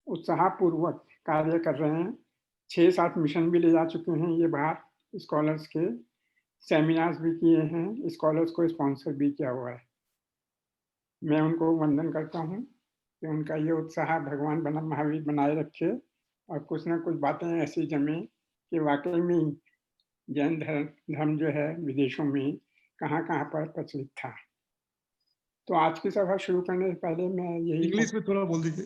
उत्साहपूर्वक कार्य कर रहे हैं। 6-7 मिशन भी ले जा चुके हैं ये बाहर स्कॉलर्स के, सेमिनार्स भी किए हैं, स्कॉलर्स को स्पॉन्सर भी किया हुआ है। मैं उनको वंदन करता हूँ कि उनका ये उत्साह भगवान महावीर बनाए रखे और कुछ ना कुछ बातें ऐसी जमें कि वाकई में जैन धर्म जो है विदेशों में कहाँ-कहाँ पर प्रचलित था। तो आज की सभा शुरू करने से पहले मैं यही इंग्लिश में थोड़ा बोल दीजिए।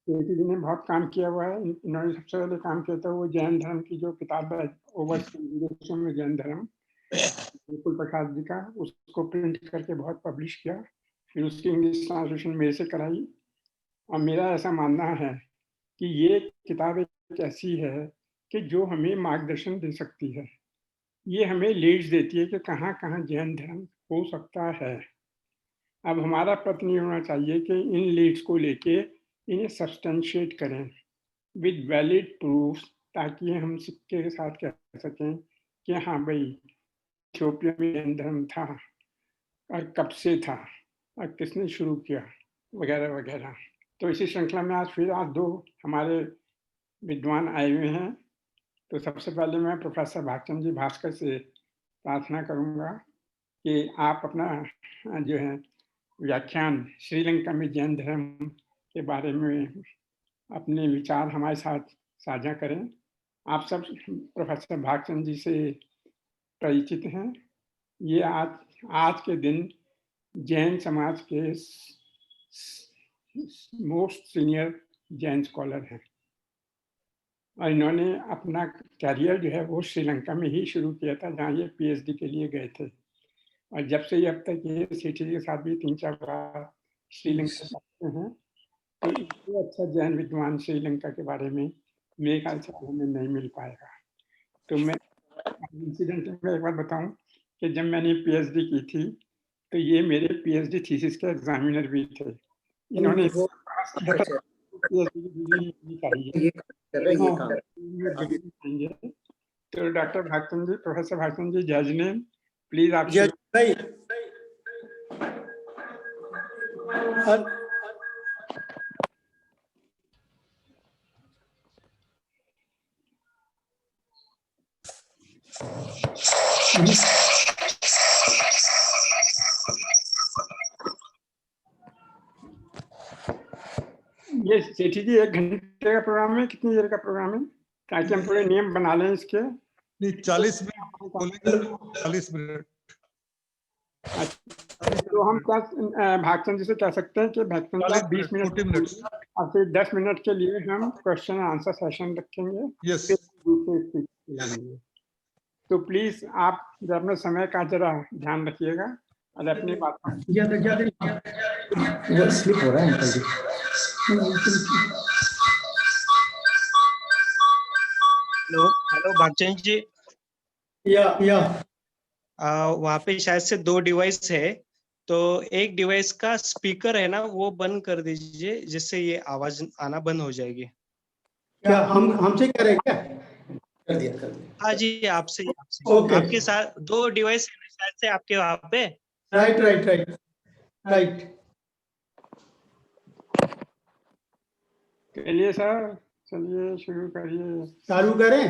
जी ने बहुत काम किया हुआ है। इन्होंने सबसे पहले काम किया था वो जैन धर्म की जो किताब है ओवरसीज विदेशों में जैन धर्म विपुल प्रकाश जी का, उसको प्रिंट करके बहुत पब्लिश किया। फिर उसकी इंग्लिश ट्रांसलेशन मेरे से कराई और मेरा ऐसा मानना है कि ये किताब एक ऐसी है कि जो हमें मार्गदर्शन दे सकती है। ये हमें लीड्स देती है कि कहाँ-कहाँ जैन धर्म हो सकता है। अब हमारा प्रयत्न ये होना चाहिए कि इन लीड्स को लेके इन्हें सब्सटेंशिएट करें विद वैलिड प्रूफ, ताकि हम सिक्के के साथ कह सकें कि हाँ भाई इथियोपिया में जैन धर्म था और कब से था और किसने शुरू किया वगैरह वगैरह। तो इसी श्रृंखला में आज 2 हमारे विद्वान आए हुए हैं। तो सबसे पहले मैं प्रोफेसर भागचंद जी भास्कर से प्रार्थना करूंगा कि आप अपना जो है व्याख्यान श्रीलंका में जैन धर्म के बारे में अपने विचार हमारे साथ साझा करें। आप सब प्रोफेसर भागचंद जी से परिचित हैं। ये आज के दिन जैन समाज के मोस्ट सीनियर जैन स्कॉलर हैं और इन्होंने अपना कैरियर जो है वो श्रीलंका में ही शुरू किया था, जहाँ ये पीएचडी के लिए गए थे और जब से अब तक ये सेठी के साथ भी 3-4 बार श्रीलंका जाते हैं। तो इससे अच्छा जैन विद्वान श्रीलंका के बारे में मेरे ख्याल से हमें नहीं मिल पाएगा। तो मैं इंसिडेंट में एक बार बताऊं कि जब मैंने पीएचडी की थी तो ये मेरे पीएचडी थीसिस के एग्जामिनर भी थे। इन्होंने तो डॉक्टर भागचंद जी, प्रोफेसर भागचंद जी, जज नेम प्लीज आप ये सेठी जी 1 घंटे का प्रोग्राम है, कितनी देर का प्रोग्राम है, ताकि हम थोड़े नियम बना लें इसके? नहीं, 40 मिनट बोलेंगे, 40 मिनट। तो हम क्या भागचंद जी से कह सकते हैं कि भागचंद जी 20 मिनट और फिर 10 मिनट के लिए हम क्वेश्चन आंसर सेशन रखेंगे। यस। तो प्लीज आप अपना समय का जरा ध्यान रखिएगा और अपनी बात स्लिप हो रहा है अंकल जी। हेलो भागचंद जी। वहाँ पे शायद से 2 डिवाइस है, तो एक डिवाइस का स्पीकर है ना वो बंद कर दीजिए, जिससे ये आवाज आना बंद हो जाएगी। क्या हमसे कह रहे हैं क्या? कर दिया। हाँ जी, आपसे okay. आपके साथ 2 डिवाइस है शायद से आपके वहाँ पे। राइट। चलिए सर, चलिए शुरू करिए। चालू करें?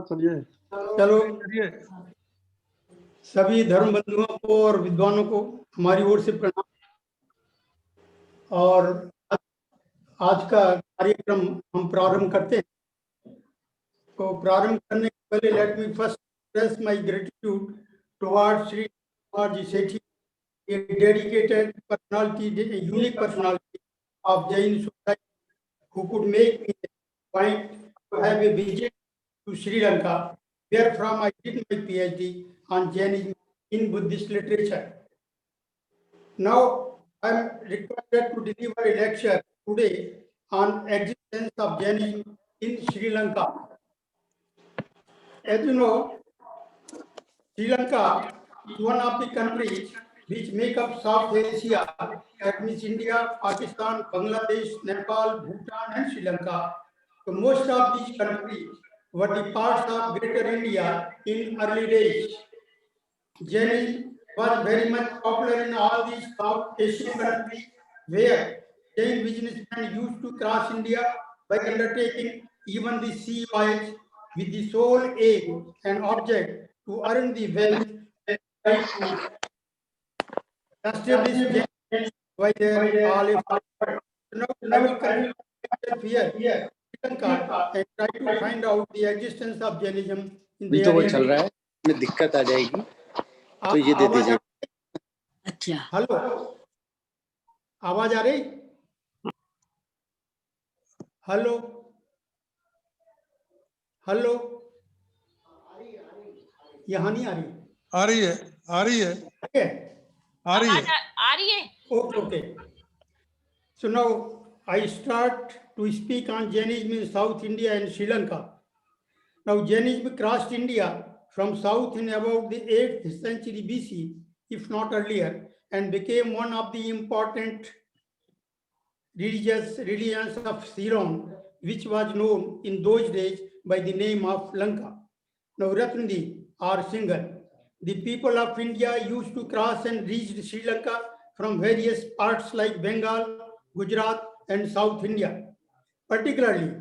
चलिए चलो, सभी धर्म बंधुओं को और विद्वानों को हमारी ओर से प्रणाम। और आज का कार्यक्रम हम प्रारंभ करते हैं। तो प्रारंभ करने के पहले let me first express my gratitude towards Sri Kumarji Sethi, a dedicated personality, a unique personality of Jain society, who could make me a point to have a visit to Sri Lanka, where from I did my PhD on Jainism in Buddhist literature. Now I am requested to deliver a lecture today on existence of Jainism in Sri Lanka. As you know, Sri Lanka is one of the countries which make up South Asia, that means India, Pakistan, Bangladesh, Nepal, Bhutan, and Sri Lanka. So most of these countries were the parts of Greater India in early days. Jainism was very much popular in all these South Asian countries, where Jain businessmen used to cross India by undertaking even the sea voyage with the sole aim and object to earn the wealth and to establish Jain by their all efforts. Now I will convey myself here Sri Lanka and try to find out the existence of Jainism in the तो वो area. चल रहा है, में दिक्कत आ जाएगी तो ये दे दीजिए। अच्छा, हेलो, आवाज आ रही? हेलो हेलो, यहाँ नहीं आ रही। आ रही है, आ रही है, ठीक है, आ रही है। आ रही है। okay, okay. So now I start to speak on Jainism in South India and Sri Lanka. Now Jainism crossed India from south in about the 8th century BC, if not earlier, and became one of the important religions of Ceylon, which was known in those days by the name of Lanka. Now Ratnadi or single. The people of India used to cross and reach Sri Lanka from various parts like Bengal, Gujarat, and South India. Particularly,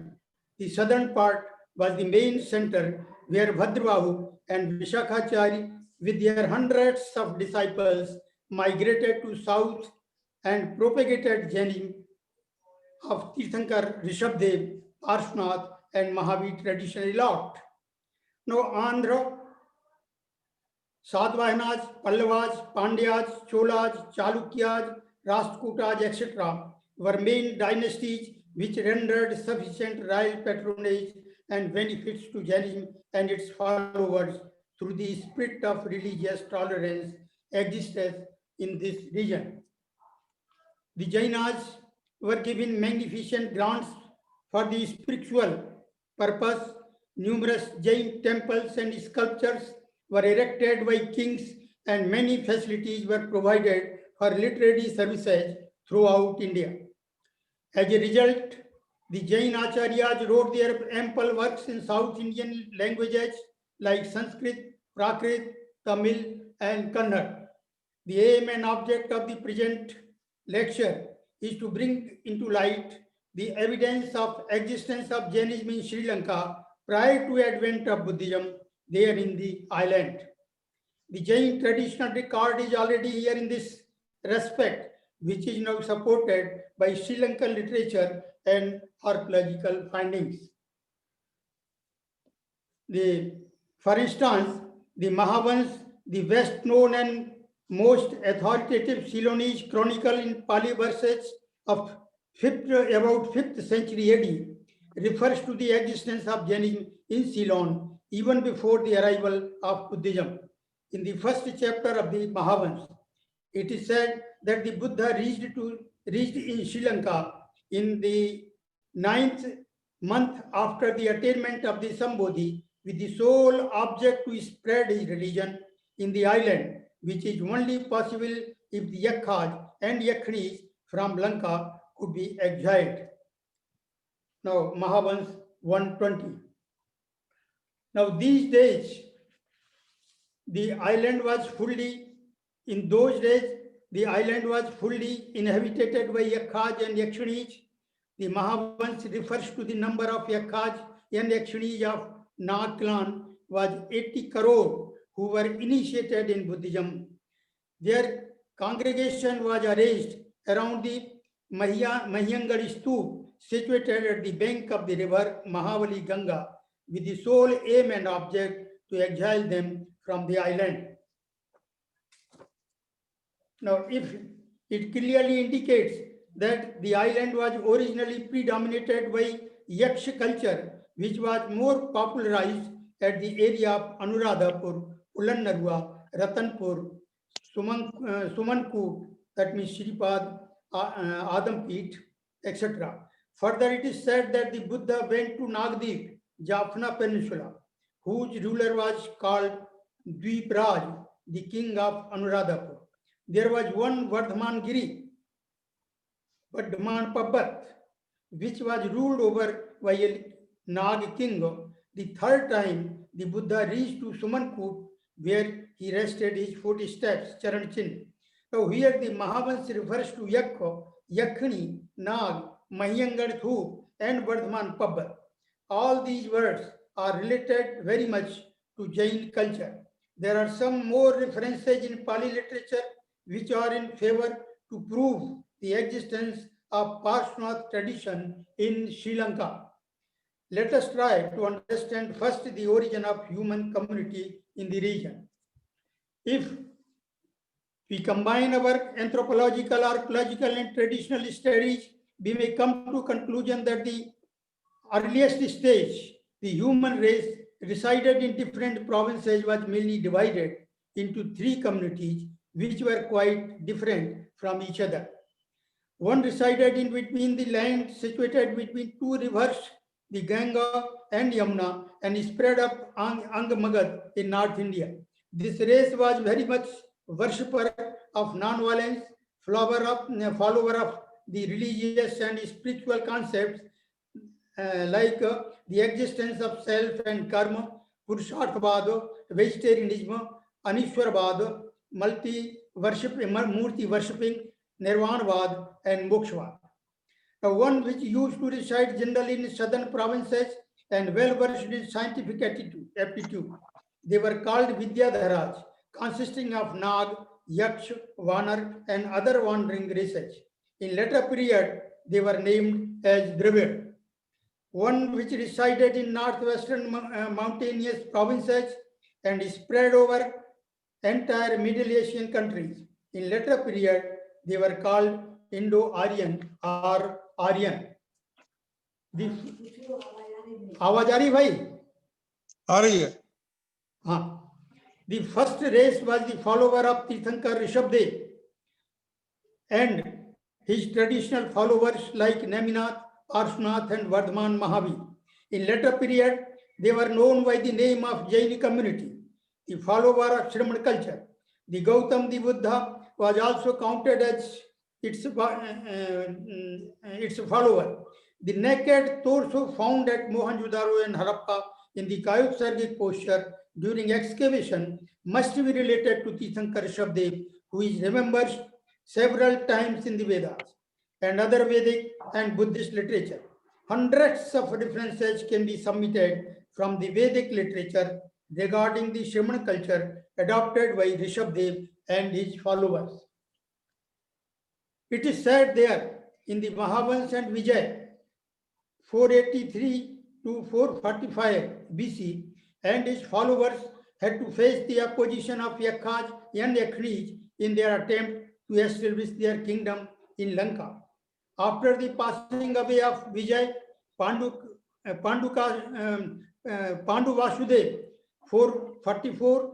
the southern part was the main center where Bhadrabahu and Vishakhachari with their hundreds of disciples migrated to south and propagated Jainism of Tirthankar, Rishabdev, Parshvanath, and Mahavir tradition a lot. Now Andhra, Satavahanas, Pallavas, Pandyas, Cholas, Chalukyas, Rashtrakutas, etc. were main dynasties which rendered sufficient royal patronage and benefits to Jainism and its followers through the spirit of religious tolerance existed in this region. The Jainas were given magnificent grants for the spiritual purpose. Numerous Jain temples and sculptures were erected by kings and many facilities were provided for literary services throughout India. As a result, the Jain Acharyas wrote their ample works in South Indian languages like Sanskrit, Prakrit, Tamil, and Kannada. The aim and object of the present lecture is to bring into light the evidence of existence of Jainism in Sri Lanka prior to advent of Buddhism there in the island. The Jain traditional record is already here in this respect, which is now supported by Sri Lankan literature and archaeological findings. For instance, the Mahavans, the best known and most authoritative Ceylonese chronicle in Pali verses of about 5th century AD, refers to the existence of Jainism in Ceylon even before the arrival of Buddhism. In the first chapter of the Mahavans, it is said that the Buddha reached in Sri Lanka in the 9th month after the attainment of the Sambodhi, with the sole object to spread his religion in the island, which is only possible if the Yakhas and Yakhnis from Lanka could be exiled. Now, Mahavans 120. Now, these days, the island was fully inhabited by Yakhas and Yakshinis. The Mahavans refers to the number of Yakhas and Yakshinis of Nag clan was 80 crore who were initiated in Buddhism. Their congregation was arranged around the Mahyangar Stup, situated at the bank of the river Mahavali Ganga, with the sole aim and object to exile them from the island. Now, if it clearly indicates that the island was originally predominated by Yaksh culture, which was more popularized at the area of Anuradhapur, Ullanarua, Ratanpur, Sumankut, that means Shripad, Adampet, etc. Further, it is said that the Buddha went to Nagdeep, Jaffna Peninsula, whose ruler was called Dvipraj, the king of Anuradhapur. There was one Vardhaman Giri, Vardhaman Pabbat, which was ruled over by a Nag king. The third time, the Buddha reached to Sumankut, where he rested his footsteps, Charanchin. Now here the Mahavans refers to Yakho, Yakhni, Nag, Mahiyangar Thu, and Vardhaman Pabbar. All these words are related very much to Jain culture. There are some more references in Pali literature which are in favor to prove the existence of Parshvanath tradition in Sri Lanka. Let us try to understand first the origin of human community in the region. If we combine our anthropological, archaeological, and traditional studies, we may come to conclusion that the earliest stage, the human race resided in different provinces was mainly divided into three communities which were quite different from each other. One resided in between the land situated between two rivers, the Ganga and Yamuna, and spread up Angmagad in North India. This race was very much worshipper of non-violence, follower of the religious and spiritual concepts like the existence of self and karma, Purusharthavad, vegetarianism, Anishwarvad, Murti worshipping, Nirvanavad, and Mokshavad. One which used to reside generally in southern provinces and well versed in scientific aptitude. They were called Vidyadharaj, consisting of Nag, Yaksh, Vanar, and other wandering races. In later period, they were named as Dravid. One which resided in northwestern mountainous provinces and spread over entire Middle Asian countries. In later period, they were called Indo-Aryan or Aryan. आवाज आ रही भाई? आ रही है. हाँ. The first race was the follower of Tirthankar Rishabdev and his traditional followers like Neminath, Parshvanath, and Vardhaman Mahavir. In later period, they were known by the name of Jain community, the follower of Shraman culture. The Gautam, the Buddha, was also counted as its follower. The naked torso found at Mohenjo-daro and Harappa in the Kayutsargic posture during excavation must be related to Tirthankar Rishabdev, who is remembered several times in the Vedas and other Vedic and Buddhist literature. Hundreds of references can be submitted from the Vedic literature regarding the Shraman culture adopted by Rishabdev and his followers. It is said there in the Mahavans and Vijay, 483 to 445 BC, and his followers had to face the opposition of Yakhaj and Yakhnij in their attempt to establish their kingdom in Lanka. After the passing away of Vijay, Pandu Vasudev, 444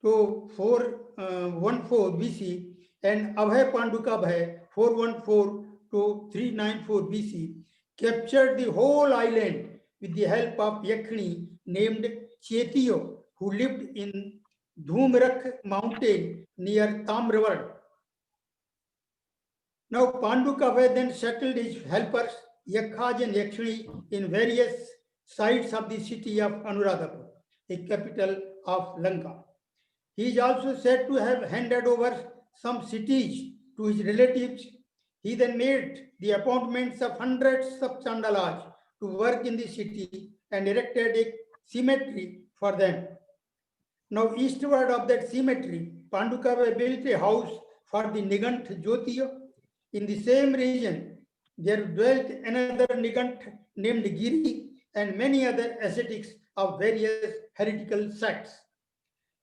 to 414 BC, and Abhay Pandukabhay, 414 to 394 BC, captured the whole island with the help of Yakhni named Chetiyo, who lived in Dhumrakh mountain near Tamravard. Now Pandukabhay then settled his helpers, Yakhaj and Yakhni, in various sites of the city of Anuradhapur, the capital of Lanka. He is also said to have handed over some cities to his relatives. He then made the appointments of hundreds of chandalas to work in the city and erected a cemetery for them. Now, eastward of that cemetery, Pandukabhay built a house for the Nigant Jyotiya. In the same region, there dwelt another Nigant named Giri and many other ascetics of various heretical sects.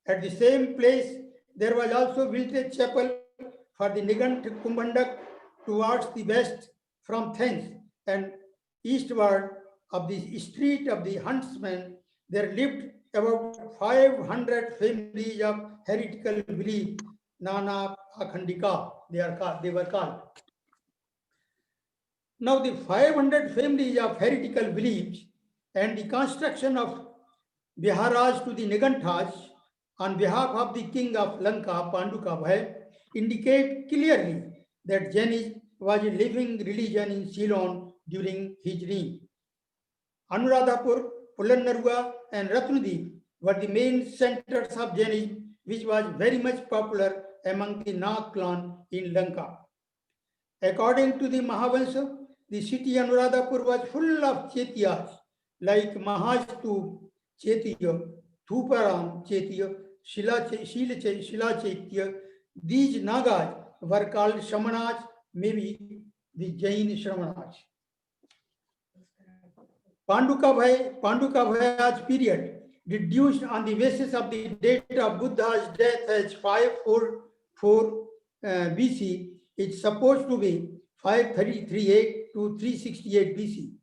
At the same place, there was also built a chapel for the Nigant Kumbhandak towards the west from thence, and eastward of the street of the huntsmen, there lived about 500 families of heretical belief, Nana Akhandika, they were called. Now the 500 families of heretical beliefs and the construction of Viharaj to the Niganthas on behalf of the king of Lanka, Pandukabhay, indicate clearly that Jainism was a living religion in Ceylon during his reign. Anuradhapur, Polonnaruwa, and Ratnadweep were the main centers of Jainism, which was very much popular among the Nag clan in Lanka. According to the Mahavansha, the city Anuradhapur was full of Chaitiyas like Mahastup Chaitya, Thuparam Chaitya, Shila Chaitya. These Nagas were called Shamanas, maybe the Jain Shamanas. Pandukavay's period, deduced on the basis of the date of Buddha's death as 544 BC, is supposed to be 538 to 368 BC.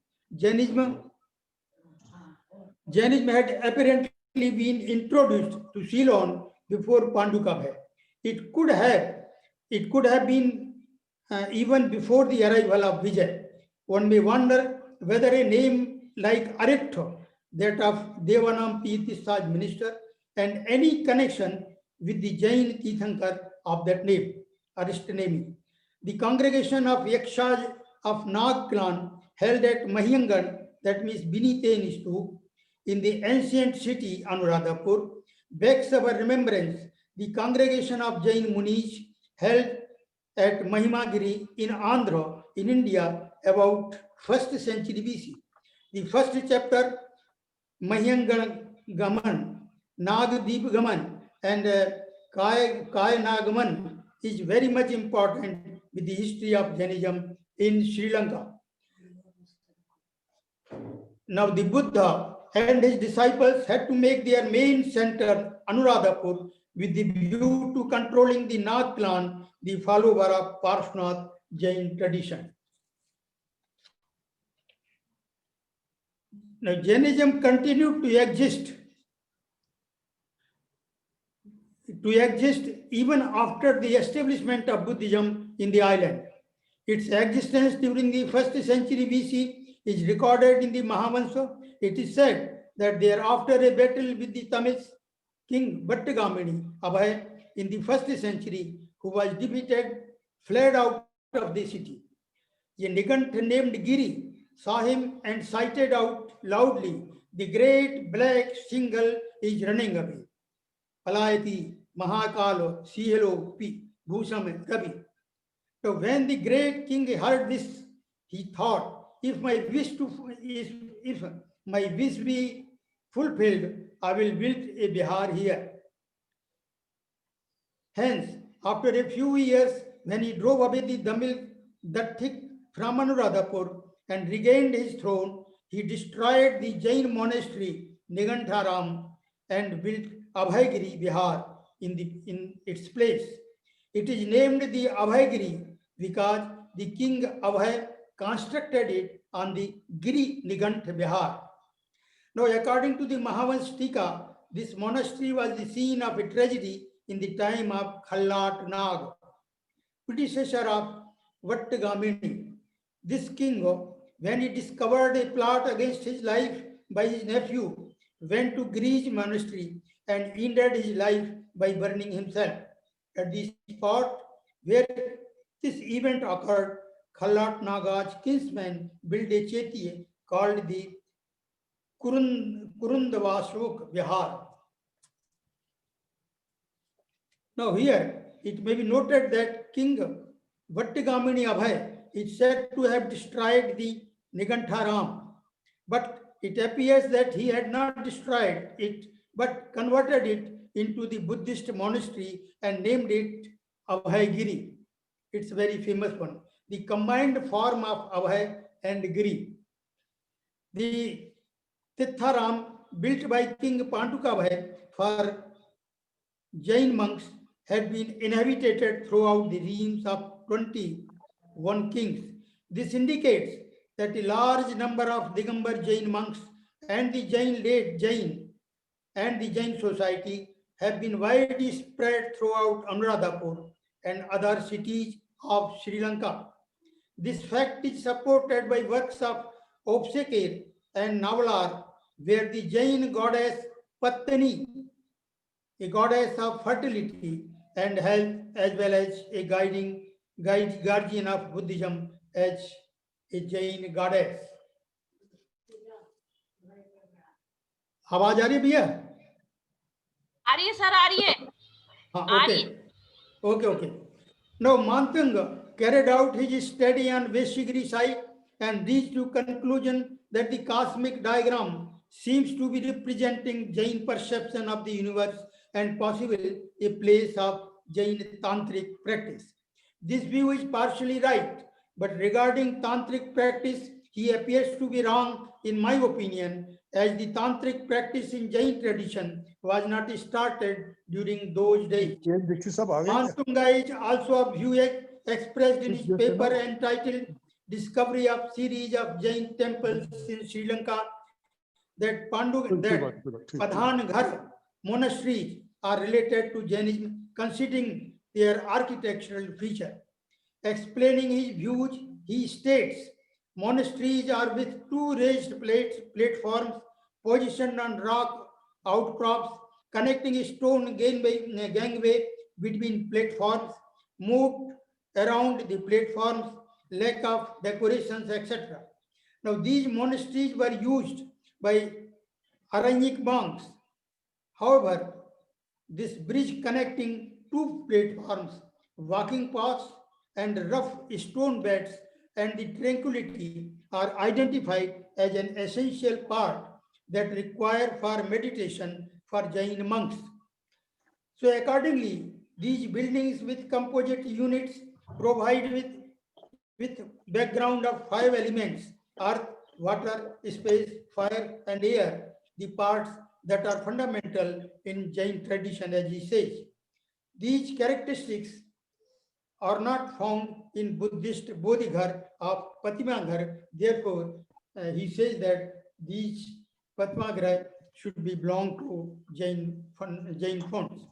Jainism had apparently been introduced to Ceylon before Pandukavaya. It could have been even before the arrival of Vijay. One may wonder whether a name like Aritha, that of Devanam Tirthisth's minister, and any connection with the Jain Tirthankar of that name, Aristonemi. The congregation of Yakshas of Nag clan held at Mahyangan, that means beneath Stu, in the ancient city Anuradhapur, begs our remembrance the congregation of Jain Munis held at Mahimagiri in Andhra in India about 1st century BC. The first chapter, Mahyangaman, Nagdeepgaman, and Kayanagaman, is very much important with the history of Jainism in Sri Lanka. Now the Buddha and his disciples had to make their main center Anuradhapur with the view to controlling the Nag clan, the follower of Parshvanath Jain tradition. Now Jainism continued to exist even after the establishment of Buddhism in the island. Its existence during the 1st century BC is recorded in the Mahavansha. It is said that thereafter a battle with the Tamil king Bhattagamini Abhay in the 1st century, who was defeated, fled out of the city. A Nigant named Giri saw him and cited out loudly, "The great black shingle is running away. Palayati Mahakalo Sihelo Pi Bhusam Ravi." So when the great king heard this, he thought, if my wish be fulfilled, I will build a Bihar here. Hence, after a few years, when he drove away the Damil Datthik from Anuradhapur and regained his throne, he destroyed the Jain monastery Nigantharam and built Abhaygiri Bihar in its place. It is named the Abhaygiri because the king Abhay constructed it on the Giri Nigant Bihar. Now, according to the Mahavans Tika, this monastery was the scene of a tragedy in the time of Khallat Nag, predecessor of Vattagamini. This king, when he discovered a plot against his life by his nephew, went to Girij monastery and ended his life by burning himself. At the spot where this event occurred, Khallat Naga's kinsman built a chaitya called the Kurundavasuk Vihar. Now here, it may be noted that King Vattagamini Abhay is said to have destroyed the Nigantharam, but it appears that he had not destroyed it, but converted it into the Buddhist monastery and named it Abhaygiri. It's a very famous one, the combined form of Abhay and Giri. The Tirtharam, built by King Pandukavaya for Jain monks, had been inhabited throughout the reigns of 21 kings. This indicates that a large number of Digambar Jain monks and the Jain society have been widely spread throughout Anuradhapur and other cities of Sri Lanka. This fact is supported by works of Opsekar and Navalar, where the Jain goddess Pattani, a goddess of fertility and health, as well as a guardian of Buddhism, as a Jain goddess. आवाज आ रही है भैया? आ रही है sir, आ रही है. हाँ, okay. Okay. Now Mantanga carried out his study on Veshigiri site and reached to conclusion that the cosmic diagram seems to be representing Jain perception of the universe and possibly a place of Jain tantric practice. This view is partially right, but regarding tantric practice, he appears to be wrong in my opinion, as the tantric practice in Jain tradition was not started during those days. ये दीक्षित साहब आ गए क्या? Mantunga is also a view expressed in his paper entitled Discovery of Series of Jain Temples in Sri Lanka that Padhanghar monasteries are related to Jainism, considering their architectural feature. Explaining his views, he states, monasteries are with two raised platforms positioned on rock outcrops, connecting a stone gangway between platforms, moved around the platforms, lack of decorations, etc. Now, these monasteries were used by Aranyik monks. However, this bridge connecting two platforms, walking paths, and rough stone beds and the tranquility are identified as an essential part that require for meditation for Jain monks. So accordingly, these buildings with composite units provide with background of 5 elements: earth, water, space, fire, and air, the parts that are fundamental in Jain tradition, as he says. These characteristics are not found in Buddhist Bodhighar of Patimaghar. Therefore, he says that these Patimaghar should be belong to Jain fonts.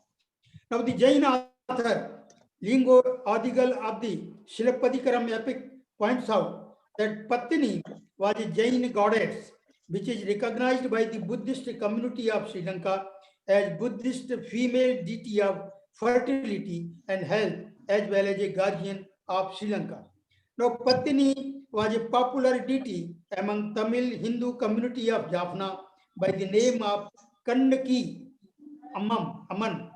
Now, the Jain author Lingo Adigal of the Shilapadikaram epic points out that Patini was a Jain goddess which is recognized by the Buddhist community of Sri Lanka as Buddhist female deity of fertility and health, as well as a guardian of Sri Lanka. Now, Patini was a popular deity among Tamil Hindu community of Jaffna by the name of Kandaki Amman.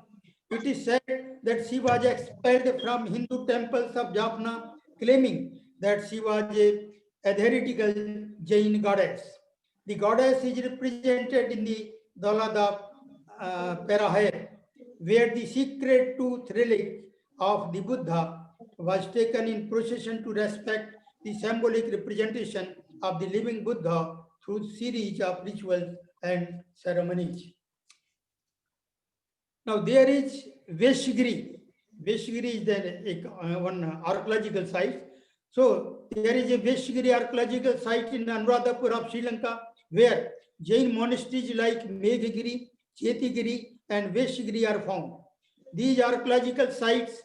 It is said that she was expelled from Hindu temples of Jaffna, claiming that she was a heretical Jain goddess. The goddess is represented in the Dalada Parahaya, where the secret tooth relic of the Buddha was taken in procession to respect the symbolic representation of the living Buddha through series of rituals and ceremonies. Now there is Veshigiri. Veshigiri is one archaeological site. So there is a Veshigiri archaeological site in Anuradhapur of Sri Lanka, where Jain monasteries like Meghagiri, Chetigiri, and Veshigiri are found. These archaeological sites,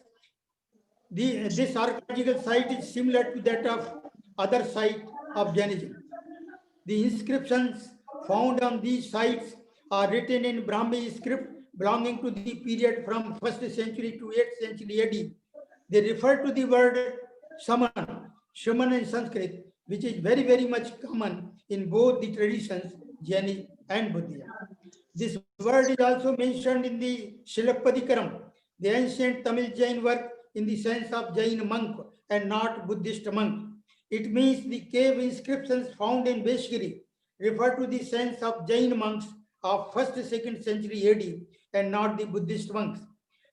this archaeological site is similar to that of other sites of Jainism. The inscriptions found on these sites are written in Brahmi script belonging to the period from 1st century to 8th century AD. They refer to the word shaman in Sanskrit, which is very, very much common in both the traditions, Jainism and Buddhism. This word is also mentioned in the Shilapadikaram, the ancient Tamil Jain work in the sense of Jain monk and not Buddhist monk. It means the cave inscriptions found in Veshigiri refer to the sense of Jain monks of 1st, 2nd century AD and not the Buddhist monks.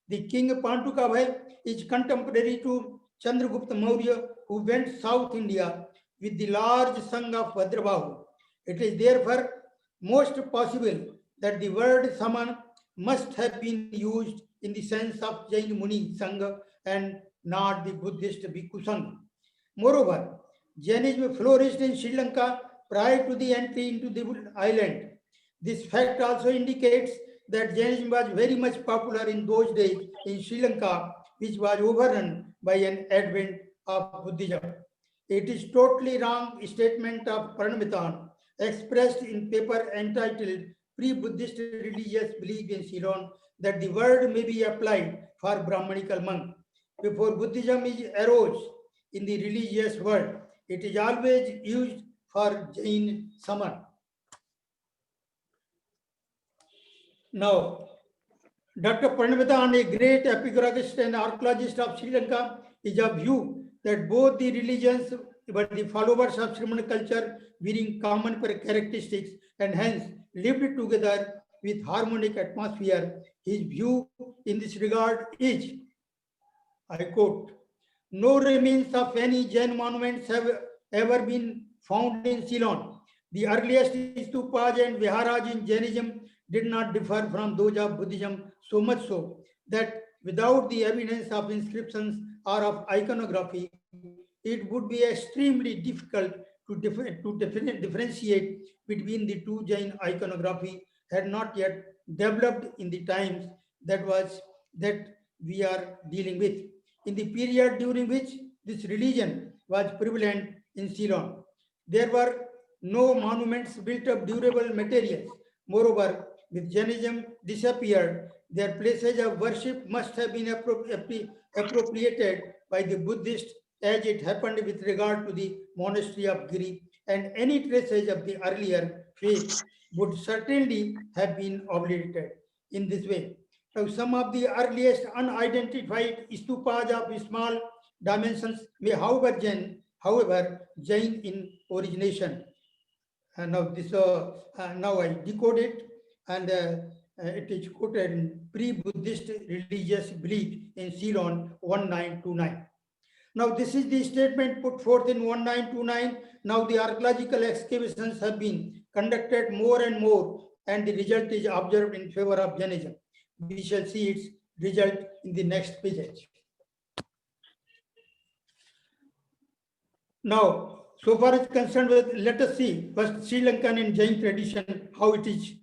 The king Pantukabhai is contemporary to Chandragupta Maurya, who went South India with the large Sangha of Bhadrabahu. It is therefore most possible that the word Saman must have been used in the sense of Jain Muni Sangha and not the Buddhist Bhikkhu Sangha. Moreover, Jainism flourished in Sri Lanka prior to the entry into the island. This fact also indicates that Jainism was very much popular in those days in Sri Lanka, which was overrun by an advent of Buddhism. It is totally wrong statement of Paramithon expressed in paper entitled Pre-Buddhist Religious Belief in Ceylon that the word may be applied for Brahmanical monk. Before Buddhism arose in the religious world, it is always used for Jain Saman. Now, Dr. Paramithon, a great epigraphist and archaeologist of Sri Lanka, is of view that both the religions were the followers of Shramana culture, wearing common characteristics, and hence lived together with harmonic atmosphere. His view in this regard is, I quote, "No remains of any Jain monuments have ever been found in Ceylon. The earliest stupas and viharas in Jainism did not differ from those of Buddhism, so much so that without the evidence of inscriptions or of iconography, it would be extremely difficult to differentiate between the two. Jain iconography had not yet developed in the times that we are dealing with, in the period during which this religion was prevalent in Ceylon. There were no monuments built of durable materials. Moreover, with Jainism disappeared, their places of worship must have been appropriated by the Buddhists, as it happened with regard to the monastery of Giri, and any traces of the earlier faith would certainly have been obliterated in this way. Now, some of the earliest unidentified stupas of small dimensions may, however, Jain in origination. And now this, now I decode it, and it is quoted in pre-Buddhist religious belief in Ceylon 1929. Now, this is the statement put forth in 1929. Now, the archaeological excavations have been conducted more and more, and the result is observed in favor of Jainism. We shall see its result in the next page. Now, so far as concerned with, let us see first Sri Lankan and Jain tradition, how it is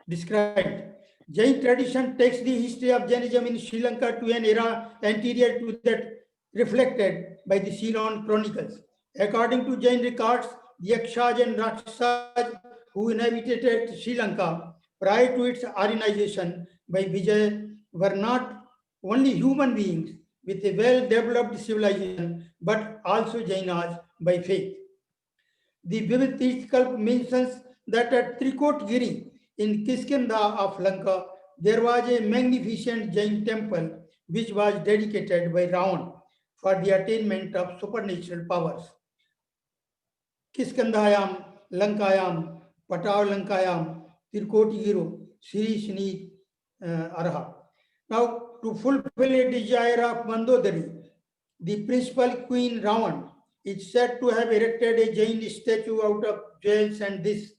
described. Jain tradition takes the history of Jainism in Sri Lanka to an era anterior to that reflected by the Ceylon chronicles. According to Jain records, the Yakshas and Rakshasas who inhabited Sri Lanka prior to its Aryanization by Vijay were not only human beings with a well-developed civilization, but also Jainas by faith. The Vivid Tirthkalp mentions that at Trikot Giri in Kiskindha of Lanka, there was a magnificent Jain temple which was dedicated by Ravan for the attainment of supernatural powers. Kiskandhayam, Lankayam, Patav Lankayam, Tirkoti Giro, Sri Shni Arha. Now, to fulfill a desire of Mandodari, the principal queen Ravan is said to have erected a Jain statue out of jewels, and this,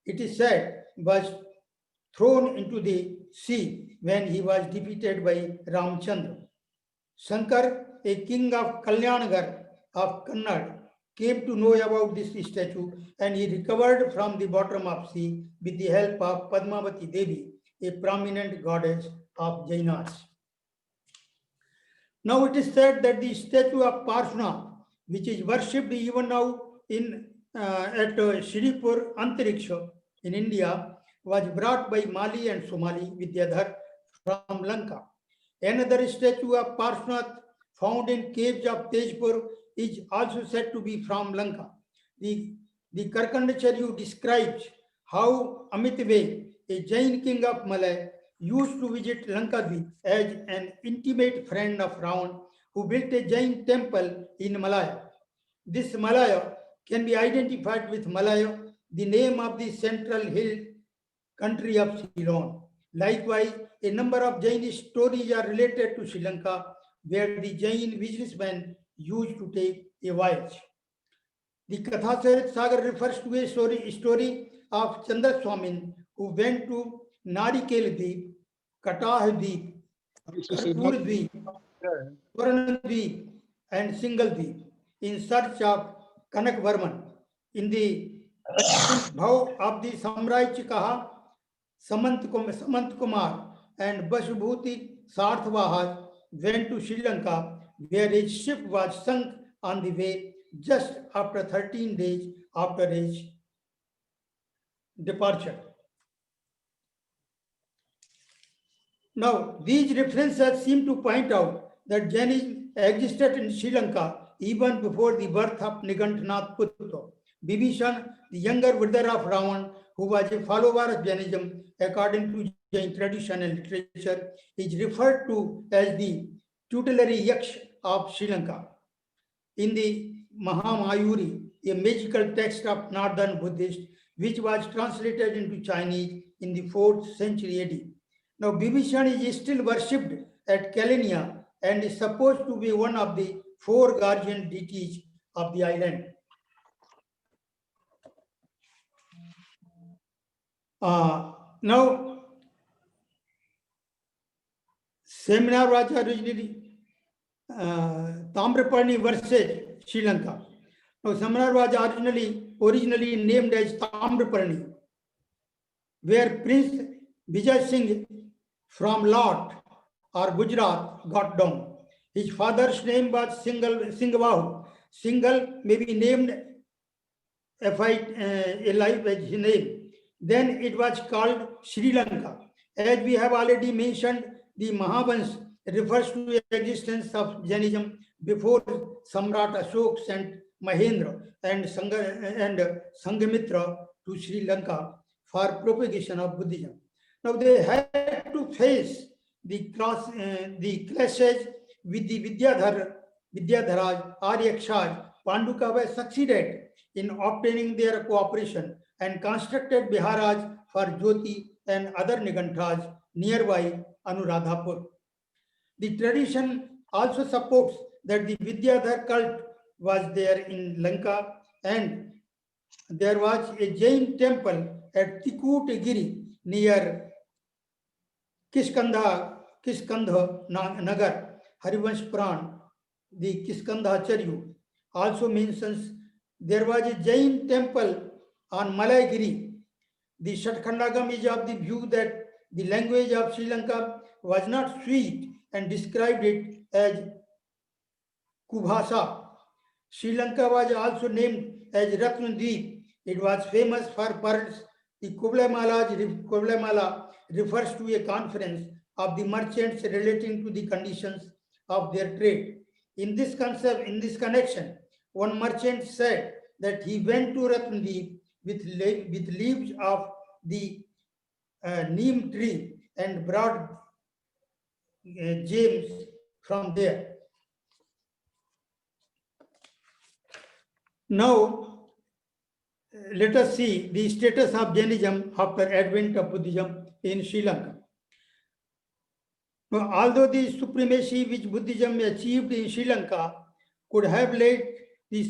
it is said, was thrown into the sea when he was defeated by Ramchandra. Shankar, a king of Kalyanagar of Kannad, came to know about this statue, and he recovered from the bottom of sea with the help of Padmavati Devi, a prominent goddess of Jainas. Now it is said that the statue of Parshuna, which is worshipped even now at Shiripur Antariksha in India, was brought by Mali and Somali Vidyadhar from Lanka. Another statue of Parshuna found in caves of Tejpur is also said to be from Lanka. The Karkandacharyu describes how Amitve, a Jain king of Malay, used to visit Lankadweep as an intimate friend of Ravan, who built a Jain temple in Malaya. This Malaya can be identified with Malaya, the name of the central hill country of Ceylon. Likewise, a number of Jain stories are related to Sri Lanka, where the Jain businessmen used to take a voyage. The Katha Sagar refers to a story of Chandraswamin, who went to Narikel Dweep, Katah Dweep, Karpur Dweep, Puran Dweep, and Single Dweep in search of Kanak Varman. In the Bhav of the Samrai Chikaha, Samant Kumar and Bashbhuti Sarthvahas went to Sri Lanka, where his ship was sunk on the way just after 13 days after his departure. Now, these references seem to point out that Jainism existed in Sri Lanka even before the birth of Niganthanath Putta. Bibhishan, the younger brother of Ravan, who was a follower of Jainism according to Jain tradition and literature, is referred to as the tutelary Yaksh of Sri Lanka. in the Mahamayuri, a magical text of northern Buddhist, which was translated into Chinese in the 4th century AD. Now, Bibhishan is still worshipped at Kalenia and is supposed to be one of the 4 guardian deities of the island. Now, seminar was originally Tamraparni versus Sri Lanka. Now, seminar was originally named as Tamraparni, where Prince Vijay Singh from Lot or Gujarat got down. His father's name was Singhabahu. Singhal may be named alive as his name. Then it was called Sri Lanka. As we have already mentioned, the Mahavans refers to the existence of Jainism before Samrat Ashok sent Mahendra and Sanghamitra to Sri Lanka for propagation of Buddhism. Now they had to face the clashes with the Vidyadharaj, Aryakshas. Pandukava succeeded in obtaining their cooperation and constructed Biharaj for Jyoti and other Niganthas nearby Anuradhapur. The tradition also supports that the Vidyadhar cult was there in Lanka, and there was a Jain temple at Tikutgiri near Kishkandha Nagar. Harivansh Pran, the Kishkandhacharya, also mentions there was a Jain temple on Malaygiri. The Shatkhandagam is of the view that the language of Sri Lanka was not sweet and described it as Kubhasa. Sri Lanka was also named as Ratnadweep. It was famous for pearls. The Kublai Mala refers to a conference of the merchants relating to the conditions of their trade. In this connection, one merchant said that he went to Ratnadweep with leaves of the neem tree and brought gems from there. Now, let us see the status of Jainism after advent of Buddhism in Sri Lanka. Now, although the supremacy which Buddhism achieved in Sri Lanka could have led the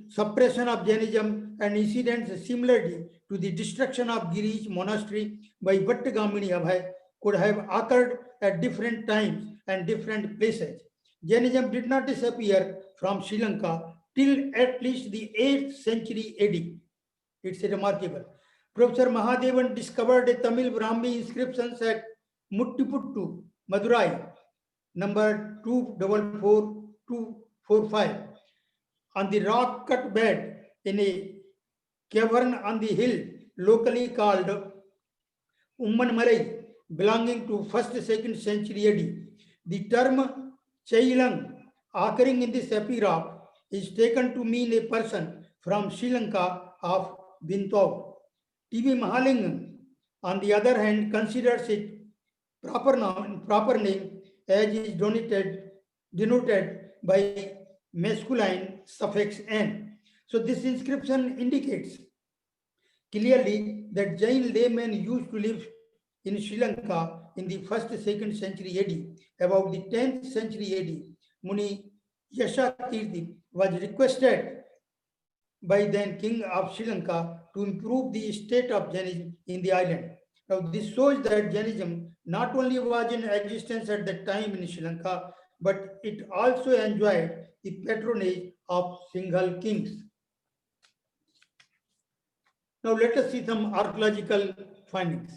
suppression of Jainism and incidents similarly to the destruction of Girish monastery by Vattagamini Abhay could have occurred at different times and different places, Jainism did not disappear from Sri Lanka till at least the 8th century AD. It's remarkable. Professor Mahadevan discovered a Tamil Brahmi inscriptions at Muttiputtu, Madurai, number 244245, on the rock cut bed in a cavern on the hill locally called Ummanmalai, belonging to 1st, 2nd century AD. The term Chailang occurring in this epigraph is taken to mean a person from Sri Lanka of Bintau. T.V. Mahalingam, on the other hand, considers it proper name as is denoted by masculine suffix n. So this inscription indicates clearly that Jain laymen used to live in Sri Lanka in the 1st, 2nd century AD. About the 10th century AD, Muni Yashakirti was requested by then King of Sri Lanka to improve the state of Jainism in the island. Now, this shows that Jainism not only was in existence at that time in Sri Lanka, but it also enjoyed the patronage of Singhal kings. Now, let us see some archaeological findings.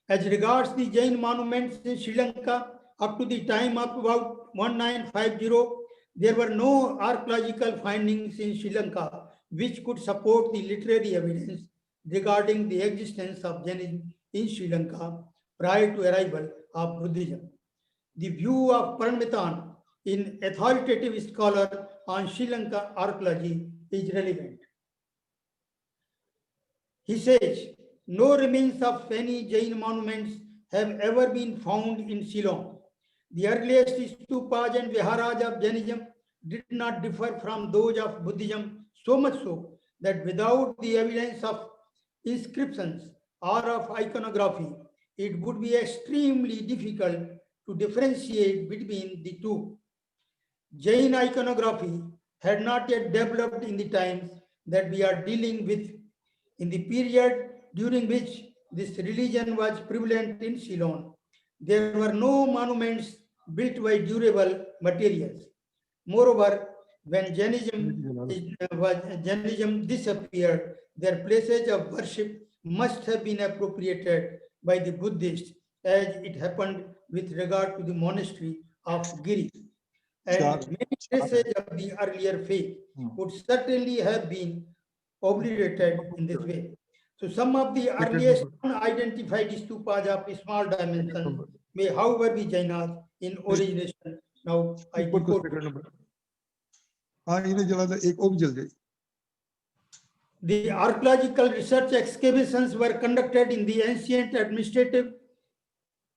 As regards the Jain monuments in Sri Lanka, up to the time of about 1950, there were no archaeological findings in Sri Lanka which could support the literary evidence regarding the existence of Jainism in Sri Lanka prior to arrival of Buddhism. The view of Paramithon, an authoritative scholar on Sri Lanka archaeology, is relevant. He says, no remains of any Jain monuments have ever been found in Ceylon. The earliest stupas and viharas of Jainism did not differ from those of Buddhism, so much so that without the evidence of inscriptions or of iconography, it would be extremely difficult to differentiate between the two. Jain iconography had not yet developed in the times that we are dealing with. In the period during which this religion was prevalent in Ceylon, there were no monuments built by durable materials. Moreover, when Jainism disappeared, their places of worship must have been appropriated by the Buddhists, as it happened with regard to the monastery of Giri. And many traces of the earlier faith would certainly have been obliterated in this way. So some of the earliest unidentified stupas of small dimensions may, however, be Jainas in origination. Now I quote. हाँ इन्हें जला दे एक और जल जाए. The archaeological research excavations were conducted in the ancient administrative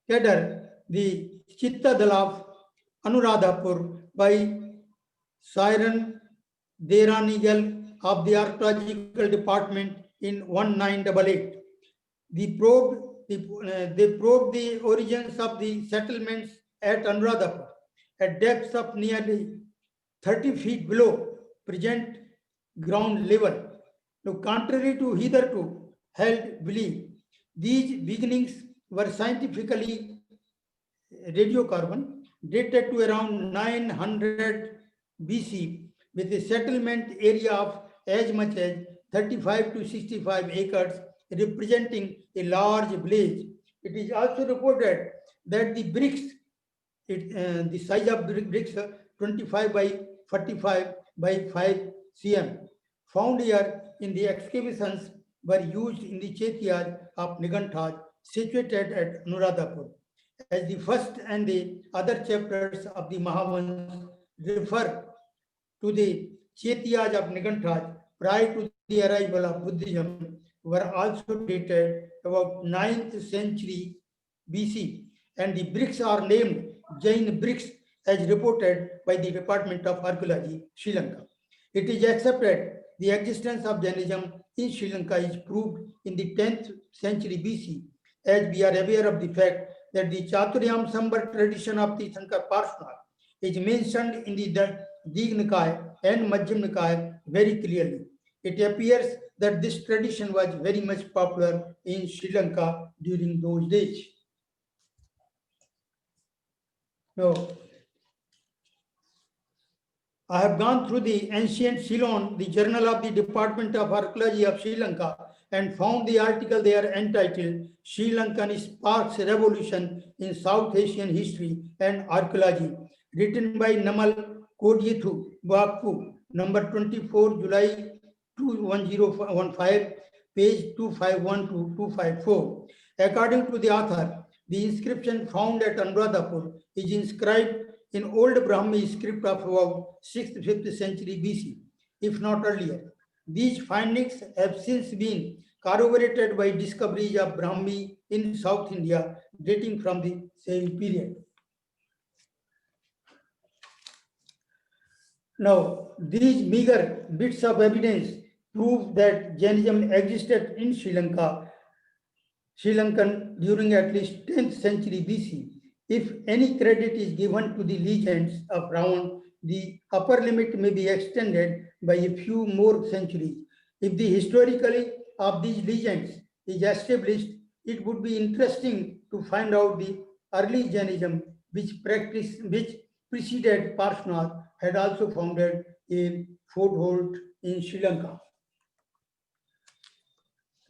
cadre, the Chittadal of Anuradhapur, by Siren Deranigal of the archaeological department in 1988. They probed the origins of the settlements at Anuradhapur at depths of nearly 30 feet below present ground level. Now, contrary to hitherto held belief, these beginnings were scientifically radiocarbon, dated to around 900 BC, with a settlement area of as much as 35 to 65 acres, representing a large village. It is also reported that the bricks, the size of the bricks, 25 by 45 by 5 cm, found here in the excavations were used in the Chaitiyas of Niganthaj, situated at Anuradhapur. As the first and the other chapters of the Mahavans refer to the Chaitiyas of Niganthaj prior to the arrival of Buddhism, were also dated about 9th century BC, and the bricks are named Jain bricks as reported by the Department of Archaeology, Sri Lanka. It is accepted the existence of Jainism in Sri Lanka is proved in the 10th century BC, as we are aware of the fact that the Chaturyam Sambar tradition of the Shankar Parshvanath is mentioned in the Digha Nikaya and Madhyama Nikaya very clearly. It appears that this tradition was very much popular in Sri Lanka during those days. Now, I have gone through the ancient Ceylon, the journal of the Department of Archaeology of Sri Lanka, and found the article there entitled Sri Lankan Sparks Revolution in South Asian History and Archaeology, written by Namal Kodyethu Bapu, number 24, July 2015, page 251 to 254. According to the author, the inscription found at Anuradhapur is inscribed in Old Brahmi script of about 6th, 5th century BC, if not earlier. These findings have since been corroborated by discoveries of Brahmi in South India dating from the same period. Now, these meager bits of evidence prove that Jainism existed in Sri Lankan during at least 10th century BC. If any credit is given to the legends of Ravan, the upper limit may be extended by a few more centuries. If the historically of these legends is established, it would be interesting to find out the early Jainism which preceded Parshvanath had also founded a foothold in Sri Lanka.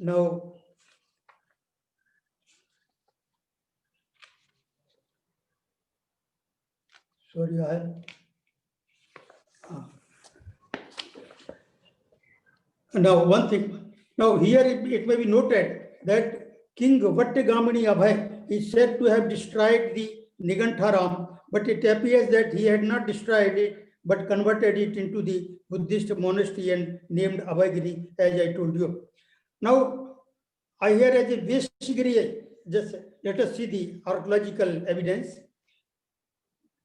Now, sorry, now one thing. Now here it may be noted that King Vattigamani Abhay is said to have destroyed the Nigantharam, but it appears that he had not destroyed it, but converted it into the Buddhist monastery and named Abhaygiri, as I told you. Now, I hear as a Veshgiri, just let us see the archaeological evidence.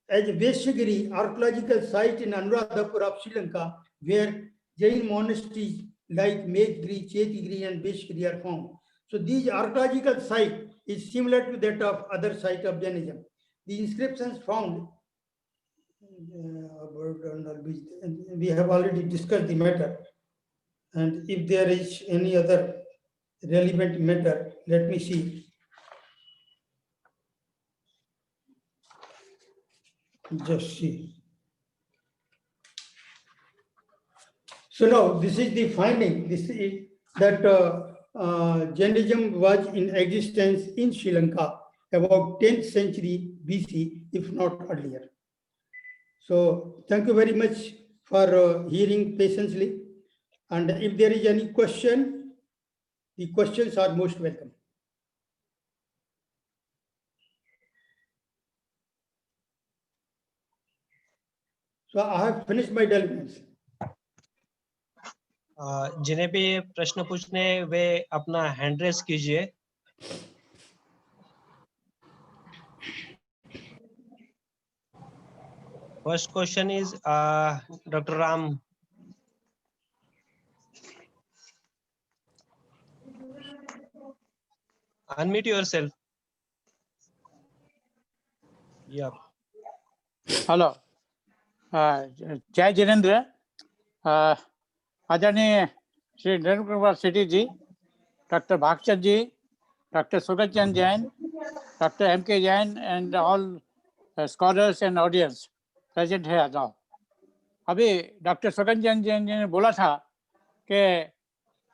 as Veshagiri archaeological site in Anuradhapur of Sri Lanka, where Jain monasteries like Mechgiri, Chetagiri and Veshagiri are found. So these archaeological site is similar to that of other site of Jainism. The inscriptions found we have already discussed the matter, and if there is any other relevant matter, let me see. Just see. So now this is the finding. This is that Jainism was in existence in Sri Lanka about 10th century BC, if not earlier. So thank you very much for hearing patiently. And if there is any question, the questions are most welcome. So I have finished my deliverables. जिन्हें भी ये प्रश्न पूछने वे अपना hand raise कीजिए. First question is Dr. Ram. Unmute yourself. Yeah. Hello Jai Jinendra. आदरणीय Shri Narendra Kumar Sethi ji, doctor Bhagchand ji, doctor Sugat Chand Jain, doctor M.K. Jain and all scholars and audience present है नाउ. अभी डॉक्टर सुगत चंद जैन जी ने बोला था कि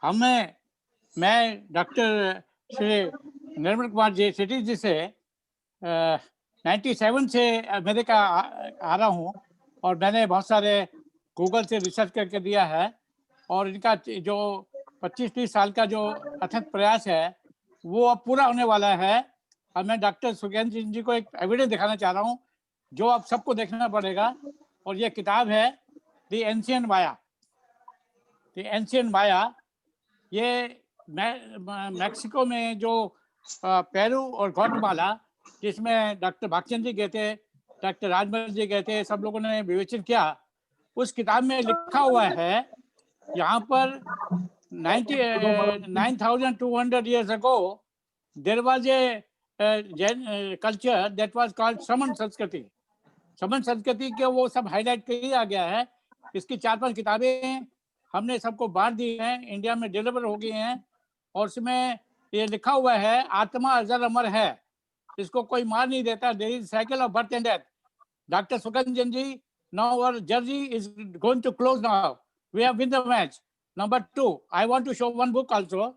मैं डॉक्टर श्री नरेंद्र कुमार जी सेठी जी से 97 से अमेरिका आ रहा हूँ और मैंने बहुत सारे गूगल से रिसर्च करके दिया है और इनका जो 25-30 साल का जो अथक प्रयास है वो अब पूरा होने वाला है. और मैं डॉक्टर सुगेंद्र सिंह जी को एक एविडेंस दिखाना चाह रहा हूँ जो अब सबको देखना पड़ेगा. और ये किताब है द एंशिएंट माया. ये मैक्सिको में जो पेरू और ग्वाटेमाला, जिसमें डॉक्टर भागचंद जी गए थे, डॉक्टर राजमल जी गए थे, सब लोगों ने विवेचन किया. उस किताब में लिखा हुआ है यहाँ पर 9,200 years ago there was a culture that was called Saman Sanskriti. समन संस्कृति के वो सब हाईलाइट किया गया है. इसकी 4-5 किताबें हमने सबको बांट दी हैं, इंडिया में डिलीवर हो गई हैं और उसमें ये लिखा हुआ है आत्मा अजर अमर है, इसको कोई मार नहीं देता. There is cycle of birth and death. Doctor Sugandhan ji, now our journey is going to close now. We have won the match. Number 2, I want to show one book also.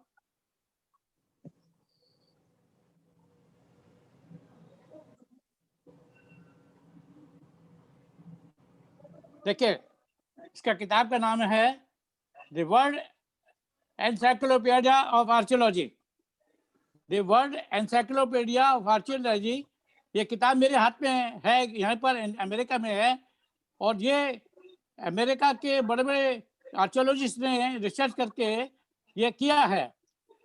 देखिए, इसका किताब का नाम है The World Encyclopedia of Archaeology. The World Encyclopedia of Archaeology. ये किताब मेरे हाथ में है, यहाँ पर अमेरिका में है और ये अमेरिका के बड़े बड़े आर्कियोलॉजिस्ट ने रिसर्च करके ये किया है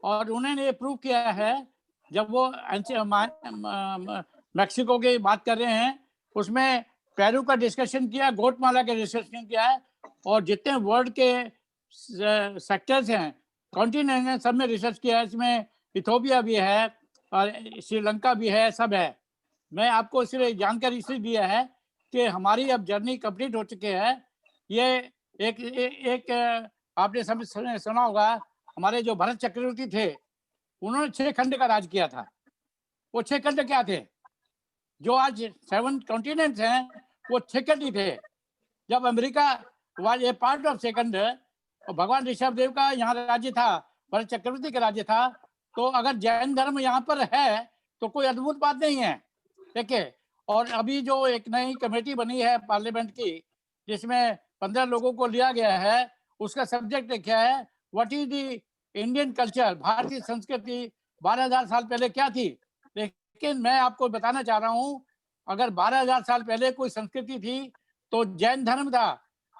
और उन्होंने ये प्रूव किया है. जब वो मैक्सिको की बात कर रहे हैं उसमें पेरू का डिस्कशन किया, ग्वाटेमाला का डिस्कशन किया है और जितने वर्ल्ड के सेक्टर्स हैं, कॉन्टिनेंट हैं, सब में रिसर्च किया है. इसमें इथोपिया भी है और श्रीलंका भी है, सब है. मैं आपको इसलिए जानकारी इसलिए दिया है कि हमारी अब जर्नी कंप्लीट हो चुकी है. ये एक आपने सुना होगा, हमारे जो भरत चक्रवर्ती थे उन्होंने 6 खंड का राज किया था. वो 6 खंड क्या थे? जो आज 7 कॉन्टिनेंट्स हैं वो 6 खंड ही थे. जब America was a part of 6 खंड और भगवान ऋषभ देव का यहाँ राज्य था, भरत चक्रवर्ती का राज्य था, तो अगर जैन धर्म यहाँ पर है तो कोई अद्भुत बात नहीं है. देखिए, और अभी जो एक नई कमेटी बनी है पार्लियामेंट की जिसमें 15 लोगों को लिया गया है, उसका सब्जेक्ट क्या है? What is the Indian culture. भारतीय संस्कृति 12,000 साल पहले क्या थी. लेकिन मैं आपको बताना चाह रहा हूँ, अगर 12,000 साल पहले कोई संस्कृति थी तो जैन धर्म था.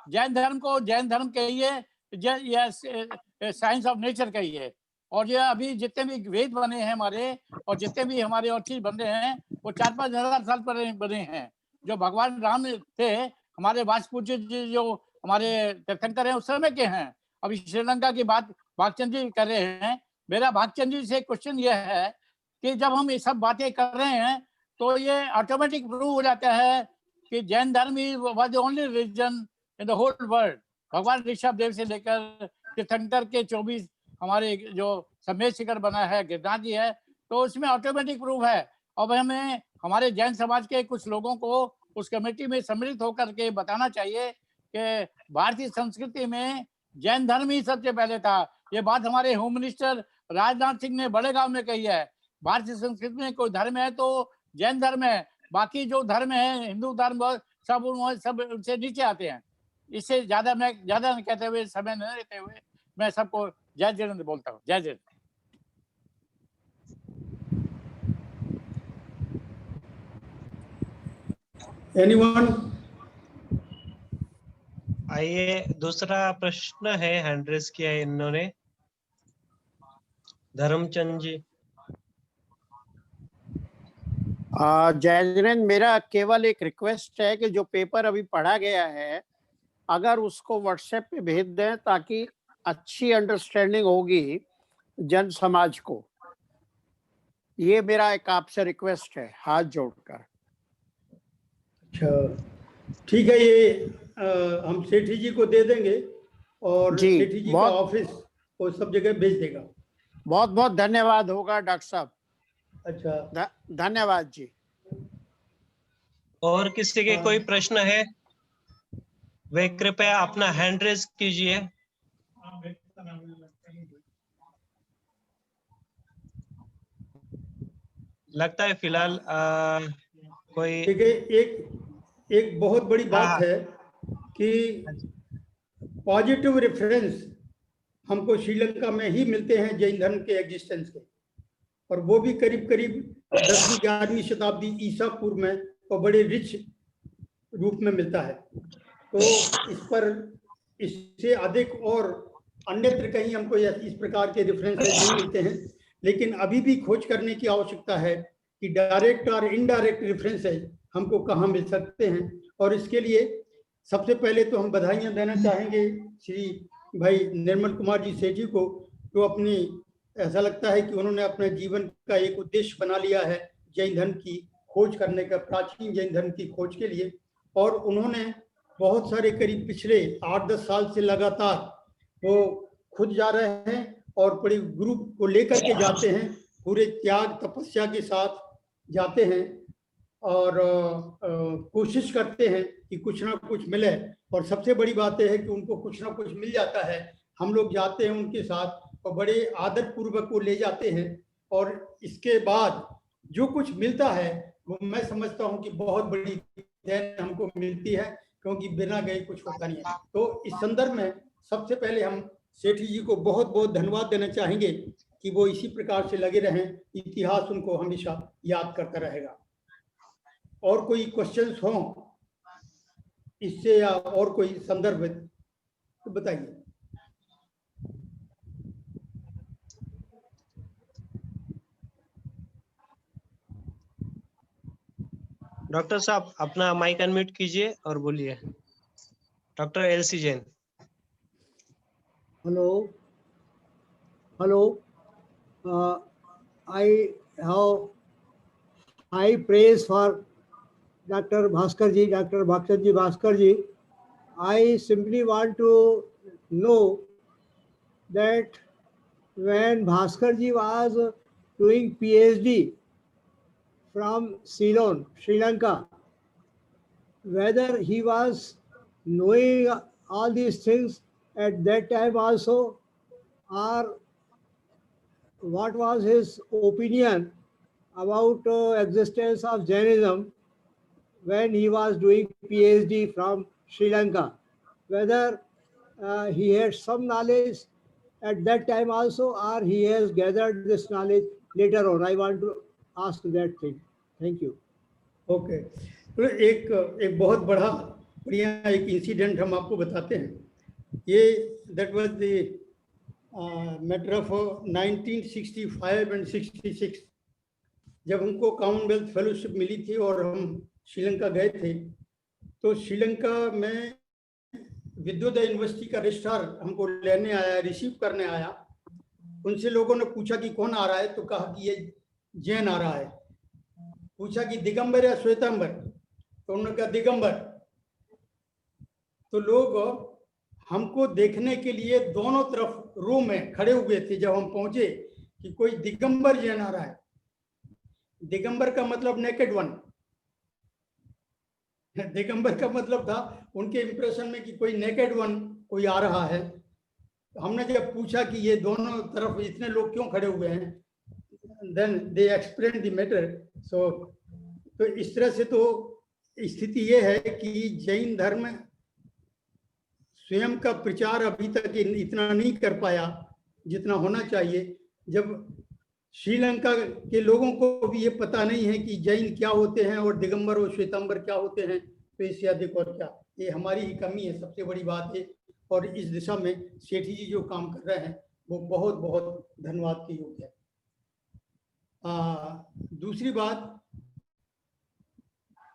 जैन धर्म को जैन धर्म कहिए या साइंस ऑफ नेचर कहिए. और ये अभी जितने भी वेद बने हैं हमारे और जितने भी हमारे और चीज बन रहे हैं वो 4-5 हजार साल पर बने हैं. जो भगवान राम थे, हमारे वाजपूज्य जी जो हमारे तीर्थंकर हैं उस समय के हैं। अभी श्रीलंका की बात भागचंद जी कर रहे हैं। मेरा भागचंद जी से क्वेश्चन ये है कि जब हम ये सब बातें कर रहे हैं तो ये ऑटोमेटिक प्रूव हो जाता है कि जैन धर्म was the only religion in the whole world. भगवान ऋषभ देव से लेकर तीर्थंकर के 24 हमारे जो समेत शिखर बना है, गिरनाथ जी है, तो उसमें ऑटोमेटिक प्रूफ है। अब हमें हमारे जैन समाज के कुछ लोगों को उस कमेटी में सम्मिलित होकर के बताना चाहिए कि भारतीय संस्कृति में जैन धर्म ही सबसे पहले था। ये बात हमारे होम मिनिस्टर राजनाथ सिंह ने बड़े गांव में कही है। भारतीय संस्कृति में कोई धर्म है तो जैन धर्म है, बाकी जो धर्म है हिंदू धर्म सब उनसे नीचे आते हैं। इससे ज्यादा न कहते हुए, समय न लेते हुए मैं सबको जय जिनेंद्र बोलता हूँ। जय जिनेंद्र। एनीवन? आइए, दूसरा प्रश्न है, हैंड रेज किया है इन्होंने, धर्मचंद जी। जय जिनेंद्र, मेरा केवल एक रिक्वेस्ट है कि जो पेपर अभी पढ़ा गया है अगर उसको व्हाट्सएप पे भेज दें ताकि अच्छी अंडरस्टैंडिंग होगी जन समाज को। ये मेरा एक आपसे रिक्वेस्ट है हाथ जोड़कर। अच्छा ठीक है, ये हम सेठी जी को दे देंगे और जी, सेठी जी का ऑफिस वो सब जगह भेज देगा। बहुत बहुत धन्यवाद होगा डॉक्टर साहब। अच्छा धन्यवाद जी। और किसी के कोई प्रश्न है वे कृपया अपना हैंड रेज कीजिए। लगता है फिलहाल कोई। ठीक है, एक बहुत बड़ी बात है कि पॉजिटिव रेफरेंस हमको श्रीलंका में ही मिलते हैं जैन धर्म के एग्जिस्टेंस के, और वो भी करीब करीब 10वीं 11वीं शताब्दी ईसा पूर्व में और बड़े रिच रूप में मिलता है। तो इस पर इससे अधिक और अन्यत्र कहीं हमको इस प्रकार के रेफरेंसेस नहीं मिलते हैं, लेकिन अभी भी खोज करने की आवश्यकता है कि डायरेक्ट और इनडायरेक्ट रेफरेंसेस हमको कहाँ मिल सकते हैं। और इसके लिए सबसे पहले तो हम बधाइयाँ देना चाहेंगे श्री भाई निर्मल कुमार जी सेठी को, जो अपनी ऐसा लगता है कि उन्होंने अपने जीवन का एक उद्देश्य बना लिया है जैन धर्म की खोज करने का, प्राचीन जैन धर्म की खोज के लिए। और उन्होंने बहुत सारे करीब पिछले 8-10 साल से लगातार वो खुद जा रहे हैं और बड़े ग्रुप को लेकर के जाते हैं, पूरे त्याग तपस्या के साथ जाते हैं और कोशिश करते हैं कि कुछ ना कुछ मिले। और सबसे बड़ी बात यह है कि उनको कुछ ना कुछ मिल जाता है। हम लोग जाते हैं उनके साथ और बड़े आदर पूर्वक को ले जाते हैं, और इसके बाद जो कुछ मिलता है वो मैं समझता हूँ कि बहुत बड़ी देन हमको मिलती है, क्योंकि बिना गए कुछ होता नहीं है। तो इस संदर्भ में सबसे पहले हम सेठी जी को बहुत बहुत धन्यवाद देना चाहेंगे कि वो इसी प्रकार से लगे रहें, इतिहास उनको हमेशा याद करता रहेगा। और कोई क्वेश्चंस हो इससे या और कोई संदर्भ तो बताइए। डॉक्टर साहब अपना माइक अनम्यूट कीजिए और बोलिए। Doctor LC Jain. Hello. I have high praise for Dr. Bhaskar Dr. Bhakchandji Bhaskar ji. I simply want to know that when Bhaskar ji was doing PhD from Ceylon, Sri Lanka, whether he was knowing all these things at that time also, or what was his opinion about existence of Jainism when he was doing PhD from Sri Lanka, whether he had some knowledge at that time also, or he has gathered this knowledge later on. I want to ask that thing. Thank you. Okay, तो एक बहुत बढ़िया एक incident हम आपको बताते हैं। ये that was the matter of 1965 and 66, जब हमको कॉमनवेल्थ फेलोशिप मिली थी और हम श्रीलंका गए थे, तो श्रीलंका में विद्योदय यूनिवर्सिटी का रजिस्ट्रार हमको लेने आया, रिसीव करने आया। उनसे लोगों ने पूछा कि कौन आ रहा है, तो कहा कि ये जैन आ रहा है। पूछा कि दिगंबर या श्वेतांबर, तो उन्होंने कहा दिगंबर। तो लोग हमको देखने के लिए दोनों तरफ रो में खड़े हुए थे जब हम पहुंचे कि कोई दिगंबर जैन आ रहा है। दिगंबर का मतलब नेकेड वन, दिगंबर का मतलब था उनके इंप्रेशन में कि कोई नेकेड वन कोई आ रहा है। हमने जब पूछा कि ये दोनों तरफ इतने लोग क्यों खड़े हुए हैं, then they explain the matter. So तो इस तरह से तो स्थिति ये है कि जैन धर्म स्वयं का प्रचार अभी तक इतना नहीं कर पाया जितना होना चाहिए। जब श्रीलंका के लोगों को भी ये पता नहीं है कि जैन क्या होते हैं और दिगंबर और श्वेतांबर क्या होते हैं, तो इससे अधिक और क्या, ये हमारी ही कमी है, सबसे बड़ी बात है। और इस दिशा में सेठी जी जो काम कर रहे हैं वो बहुत बहुत धन्यवाद के योग्य है। दूसरी बात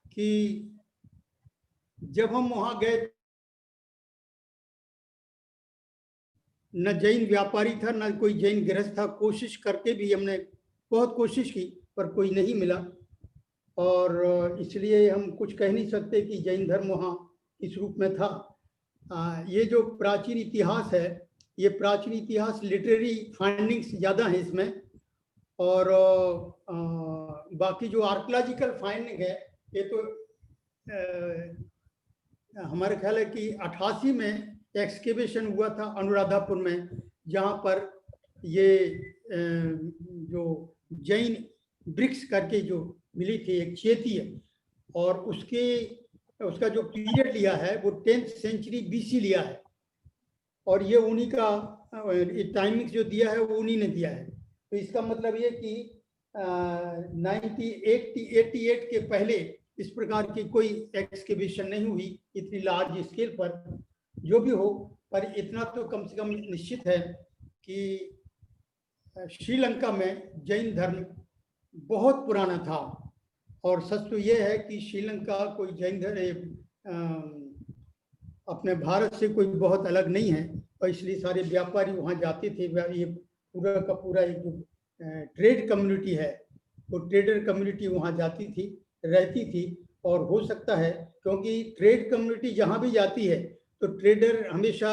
कि जब हम वहां गए, न जैन व्यापारी था न कोई जैन गृहस्थ था। कोशिश करके भी हमने बहुत कोशिश की पर कोई नहीं मिला, और इसलिए हम कुछ कह नहीं सकते कि जैन धर्म वहाँ इस रूप में था। ये जो प्राचीन इतिहास है, ये प्राचीन इतिहास लिटरेरी फाइंडिंग्स ज़्यादा हैं इसमें, और बाकी जो आर्कियोलॉजिकल फाइंडिंग है ये तो हमारे ख्याल है कि 88 में एक्सकेवेशन हुआ था अनुराधापुर में, जहाँ पर ये जो जैन ब्रिक्स करके जो मिली थी, एक चेती है, और उसका जो पीरियड लिया है वो 10th सेंचुरी BC लिया है, और ये उन्हीं का टाइमिंग जो दिया है वो उन्हीं ने दिया है। तो इसका मतलब ये कि 1988 के पहले इस प्रकार की कोई एक्सकेवेशन नहीं हुई इतनी लार्ज स्केल पर। जो भी हो, पर इतना तो कम से कम निश्चित है कि श्रीलंका में जैन धर्म बहुत पुराना था, और सच तो ये है कि श्रीलंका कोई जैन धर्म अपने भारत से कोई बहुत अलग नहीं है, और इसलिए सारे व्यापारी वहाँ जाते थे। ये पूरा का पूरा एक जो ट्रेड कम्युनिटी है, वो ट्रेडर कम्युनिटी वहाँ जाती थी, रहती थी। और हो सकता है क्योंकि ट्रेड कम्युनिटी जहाँ भी जाती है तो ट्रेडर हमेशा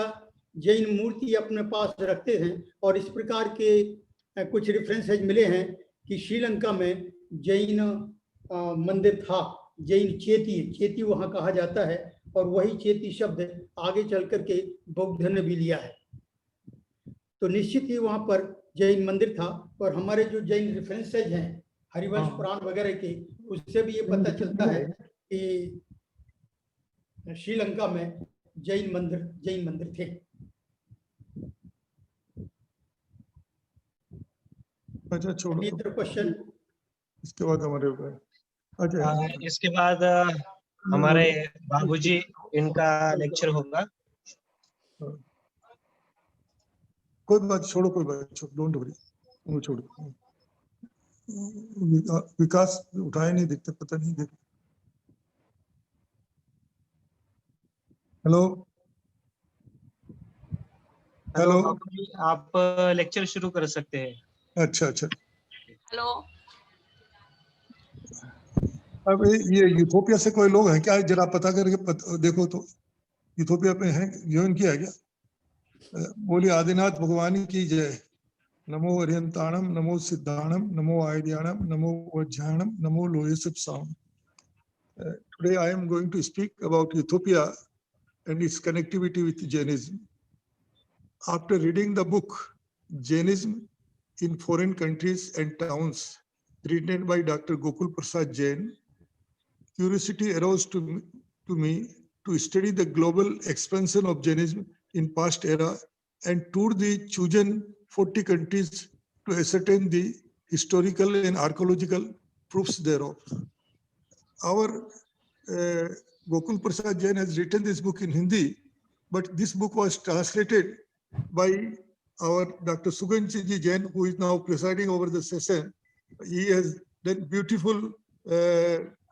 जैन मूर्ति अपने पास रखते हैं, और इस प्रकार के कुछ रेफरेंसेज मिले हैं कि श्रीलंका में जैन मंदिर था, जैन चेती वहाँ कहा जाता है, और वही चेती शब्द आगे चल करके बौद्ध ने भी लिया है। तो निश्चित ही वहाँ पर जैन मंदिर था, और हमारे जो जैन रेफरेंसेज हैं हरिवंश पुराण वगैरह के, उससे भी ये पता चलता है कि श्रीलंका में जैन मंदिर थे। अच्छा, छोड़ो क्वेश्चन। इसके बाद हमारे ऊपर अच्छा, इसके बाद हमारे बाबूजी, इनका लेक्चर होगा। कोई बात छोड़ो, कोई बात छोड़ो, डोंट वरी, वो छोड़ो। विकास उठाए नहीं दिखते, पता नहीं दिखते। हेलो हेलो, आप लेक्चर शुरू कर सकते हैं। अच्छा अच्छा। हेलो, अब ये यूथोपिया से कोई लोग हैं क्या? जरा पता करके देखो तो, यूथोपिया पे हैं, ज्वाइन किया है क्या? बोलिए आदिनाथ भगवान की जय। नमो अरियंताणम, नमो सिद्धाणम, नमो आयर्याणम, नमो वज्राणम, नमो लोयसप्साम। Today I am going to speak about Ethiopia and its connectivity with Jainism. After reading the book Jainism in Foreign Countries and Towns, written by Dr. Gokul Prasad Jain, curiosity arose to me to study the global expansion of Jainism in past era and tour the chosen 40 countries to ascertain the historical and archaeological proofs thereof. Our Gokul Prasad Jain has written this book in Hindi, but this book was translated by our Dr. Suganji Jain, who is now presiding over the session. He has done beautiful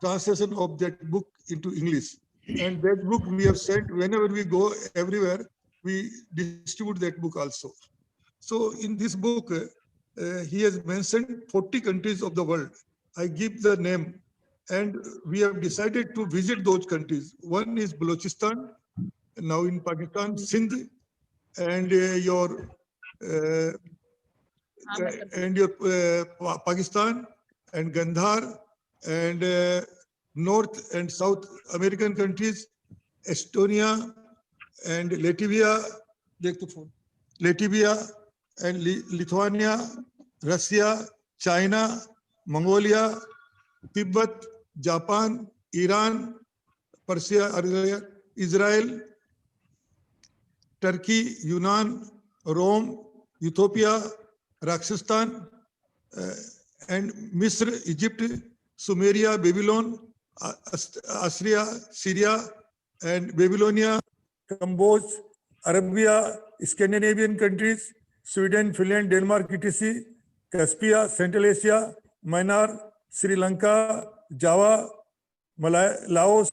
translation of that book into English. And that book we have sent whenever we go everywhere, we distribute that book also. So in this book, he has mentioned 40 countries of the world. I give the name, and we have decided to visit those countries. One is Balochistan, now in Pakistan, Sindh, and your Pakistan and Gandhar, and North and South American countries, Estonia and Latvia, and Lithuania, Russia, China, Mongolia, Tibet, Japan, Iran, Persia, Israel, Turkey, Yunnan, Rome, Ethiopia, Rakhistan, and Misr, Egypt, Sumeria, Babylon, Assyria, Syria, and Babylonia, Cambodia, Arabia, Scandinavian countries, Sweden, Finland, Denmark, etc., Caspia, Central Asia, Myanmar, Sri Lanka, Java, Laos,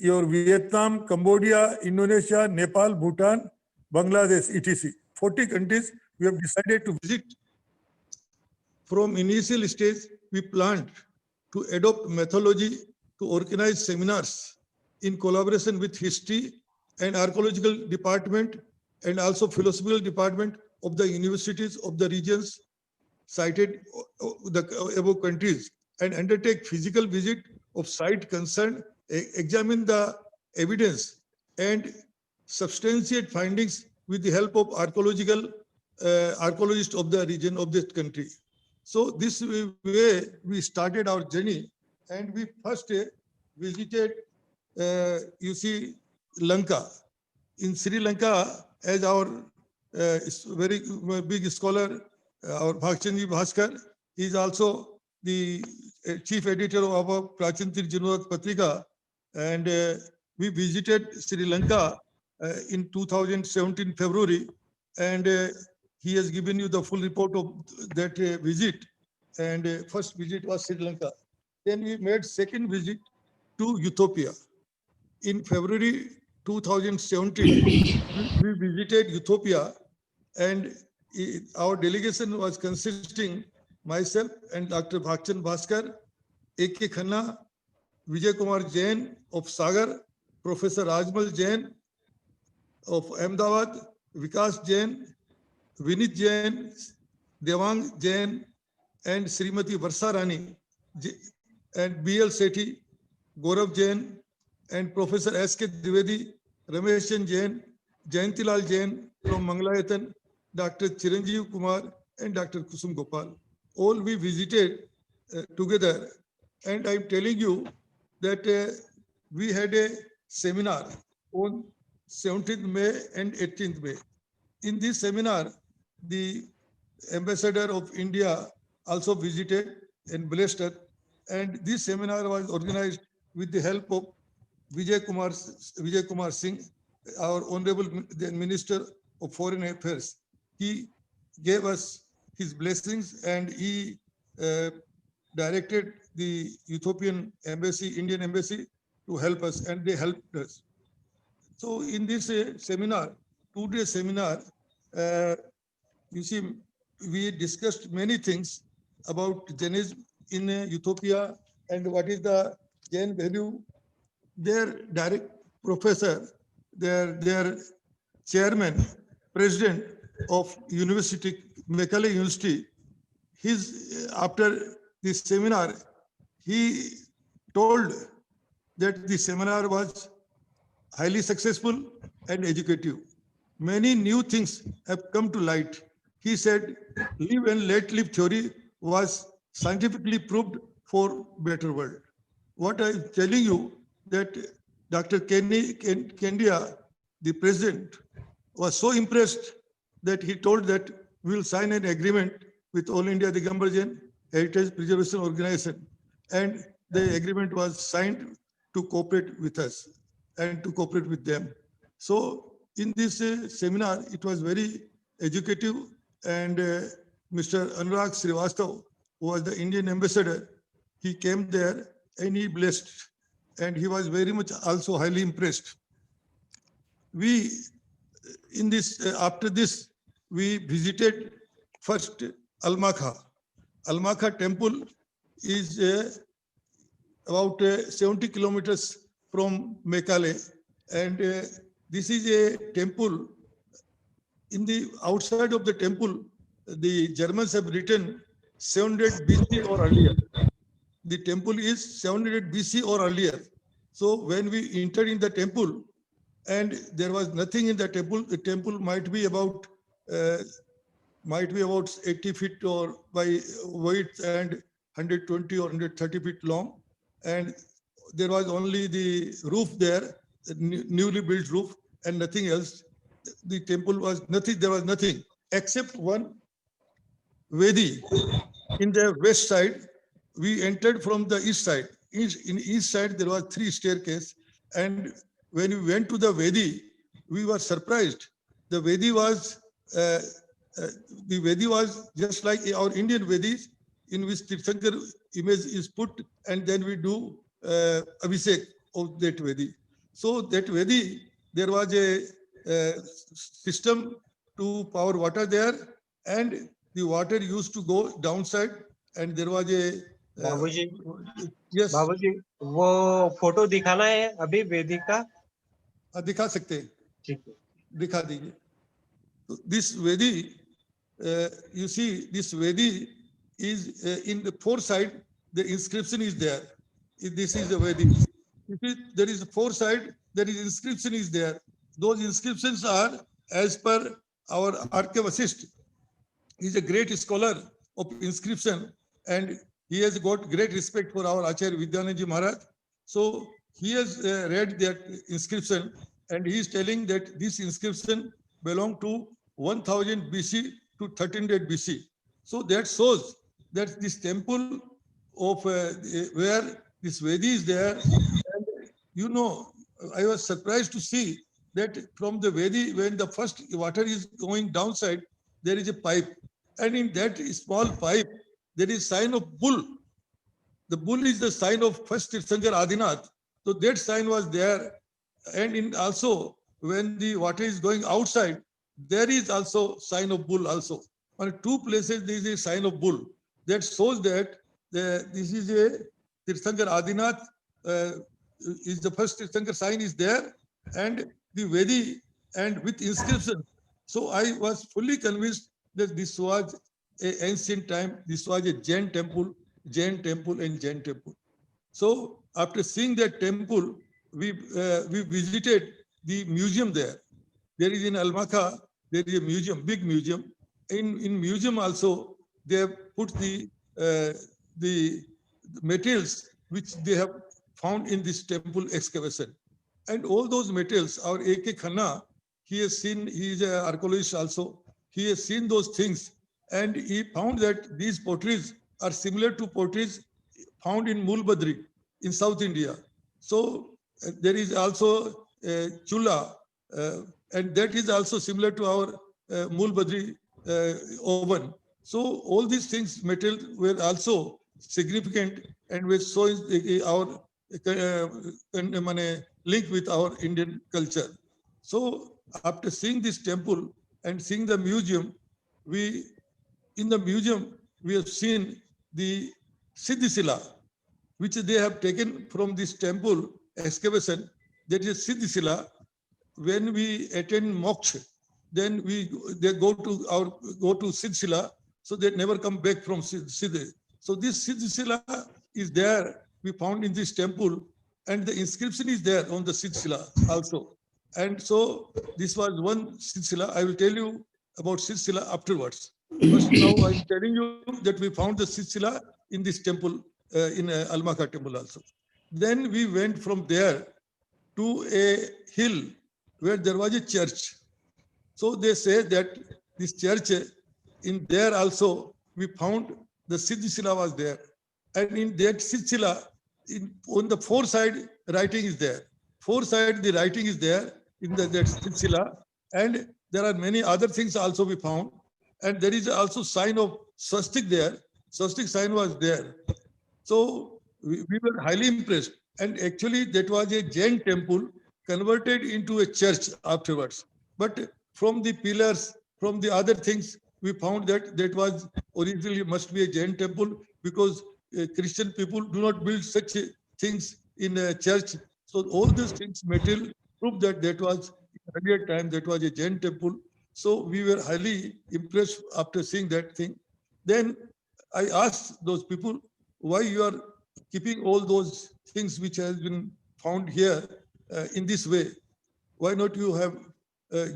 your Vietnam, Cambodia, Indonesia, Nepal, Bhutan, Bangladesh, etc. 40 countries we have decided to visit. From initial stage, we planned to adopt methodology to organize seminars in collaboration with history and archaeological department and also philosophical department of the universities of the regions cited the above countries, and undertake physical visit of site concerned, examine the evidence and substantiate findings with the help of archaeologists of the region of this country. So this way we started our journey, and we first visited, you see, Lanka. In Sri Lanka, as our very big scholar, our Bhakchandji Bhaskar, he is also the chief editor of our Prachintir Janurat Patrika, and we visited Sri Lanka in 2017 February, and he has given you the full report of that visit. And first visit was Sri Lanka. Then we made second visit to Ethiopia. In February 2017, we visited Ethiopia, and our delegation was consisting myself and Dr. Bhakchan Bhaskar, A.K. Khanna, Vijay Kumar Jain of Sagar, Professor Rajmal Jain of Ahmedabad, Vikas Jain, Vinit Jain, Devang Jain, and Srimati Varsa Rani, and B.L. Sethi, Gaurav Jain, and Professor S.K. Dwivedi, Ramesh Jain, Jayantilal Jain from Manglayatan, Dr. Chiranjeev Kumar, and Dr. Kusum Gopal. All we visited together, and I'm telling you that we had a seminar on 17th May and 18th May. In this seminar, the ambassador of India also visited and blessed us, and this seminar was organized with the help of Vijay Kumar Singh, our Honorable Minister of Foreign Affairs. He gave us his blessings, and he directed the Ethiopian embassy, Indian embassy, to help us, and they helped us. So in this seminar, 2-day seminar, you see, we discussed many things about Jainism in Ethiopia and what is the Jain value. Their direct professor, their chairman, president of University, Mekelle University, after this seminar, he told that the seminar was highly successful and educative. Many new things have come to light. He said, live and let live theory was scientifically proved for better world. What I'm telling you, that Dr. Kendia, the president, was so impressed that he told that we will sign an agreement with All India Digambar Jain Heritage Preservation Organization. And the agreement was signed to cooperate with us and to cooperate with them. So in this seminar, it was very educative, and Mr. Anurag Srivastav, who was the Indian ambassador, he came there and he blessed, and he was very much also highly impressed. We, in this, after this, we visited first Almakha. Almakha temple is about 70 kilometers from Mekale, and this is a temple. In the outside of the temple, the Germans have written 700 BC or earlier. The temple is 700 BC or earlier. So when we entered in the temple, and there was nothing in the temple might be about 80 feet or by width and 120 or 130 feet long, and there was only the roof there, the newly built roof, and nothing else. The temple was nothing, there was nothing except one Vedi in the west side. We entered from the east side. In east side, there was 3 staircases, and when we went to the Vedi, we were surprised. The Vedi was just like our Indian Vedis, in which Tirthankar image is put, and then we do Abhishek of that Vedi. So that Vedi, there was a system to power water there, and the water used to go downside, and there was a बाबूजी, yes. बाबूजी, वो photo दिखाना है अभी वेदी का? दिखा सकते हैं, ठीक है, दिखा दीजिए. So this Vedi, you see, this Vedi is in the 4 side, the inscription is there. This is the Vedi. You see, there is 4 side, there is inscription is there. Those inscriptions are as per our R.K. Vasisht. He is a great scholar of inscription, and he has got great respect for our Acharya Vidyanandaji Maharaj. So he has read that inscription, and he is telling that this inscription belonged to 1000 BC to 1300 BC. So that shows that this temple of where this Vedi is there, and you know, I was surprised to see that from the Vedi, when the first water is going downside, there is a pipe, and in that small pipe, there is sign of bull. The bull is the sign of first Tirthankar Adinath. So that sign was there, and in also when the water is going outside, there is also sign of bull also. On 2 places there is a sign of bull. That shows that this is a Tirthankar Adinath, is the first Tirthankar sign is there, and the Vedi and with inscription. So I was fully convinced that this was an ancient time, this was a Jain temple and Jain temple. So after seeing that temple, we visited the museum there. There is in Almakha, there is a museum, big museum. In museum also, they have put the materials which they have found in this temple excavation. And all those materials, our A.K. Khanna, he has seen, he is an archaeologist also, he has seen those things, and he found that these potteries are similar to potteries found in Mulbadri in South India. So there is also chula, and that is also similar to our Mulbadri oven. So all these things, material, were also significant and were showing our link with our Indian culture. So after seeing this temple and seeing the museum, in the museum we have seen the Siddhisila, which they have taken from this temple excavation. That is Siddhisila. When we attend moksha, then they go to Siddhisila, so they never come back from Siddhi. So this Siddhisila is there, we found in this temple, and the inscription is there on the Siddhisila also. And so this was one Siddhisila. I will tell you about Siddhisila afterwards. First, now I'm telling you that we found the Siddhisila in this temple, in Almakha temple also. Then we went from there to a hill where there was a church. So they say that this church, in there also, we found the Siddhisila was there. And in that Siddhisila, on the 4 side, writing is there. 4 side, the writing is there in that Siddhisila. And there are many other things also we found. And there is also sign of swastik there. Swastik sign was there. So we were highly impressed. And actually that was a Jain temple converted into a church afterwards. But from the pillars, from the other things, we found that that was originally must be a Jain temple, because Christian people do not build such things in a church. So all these things material prove that that was earlier time, that was a Jain temple. So we were highly impressed after seeing that thing. Then I asked those people, why you are keeping all those things which has been found here in this way? Why not you have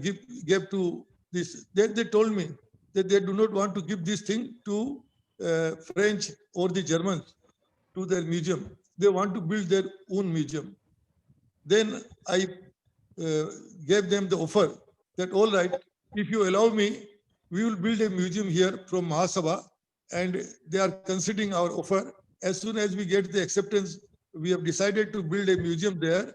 give to this? Then they told me that they do not want to give this thing to French or the Germans to their museum. They want to build their own museum. Then I gave them the offer that, all right, if you allow me, we will build a museum here from Mahasabha, and they are considering our offer. As soon as we get the acceptance, we have decided to build a museum there,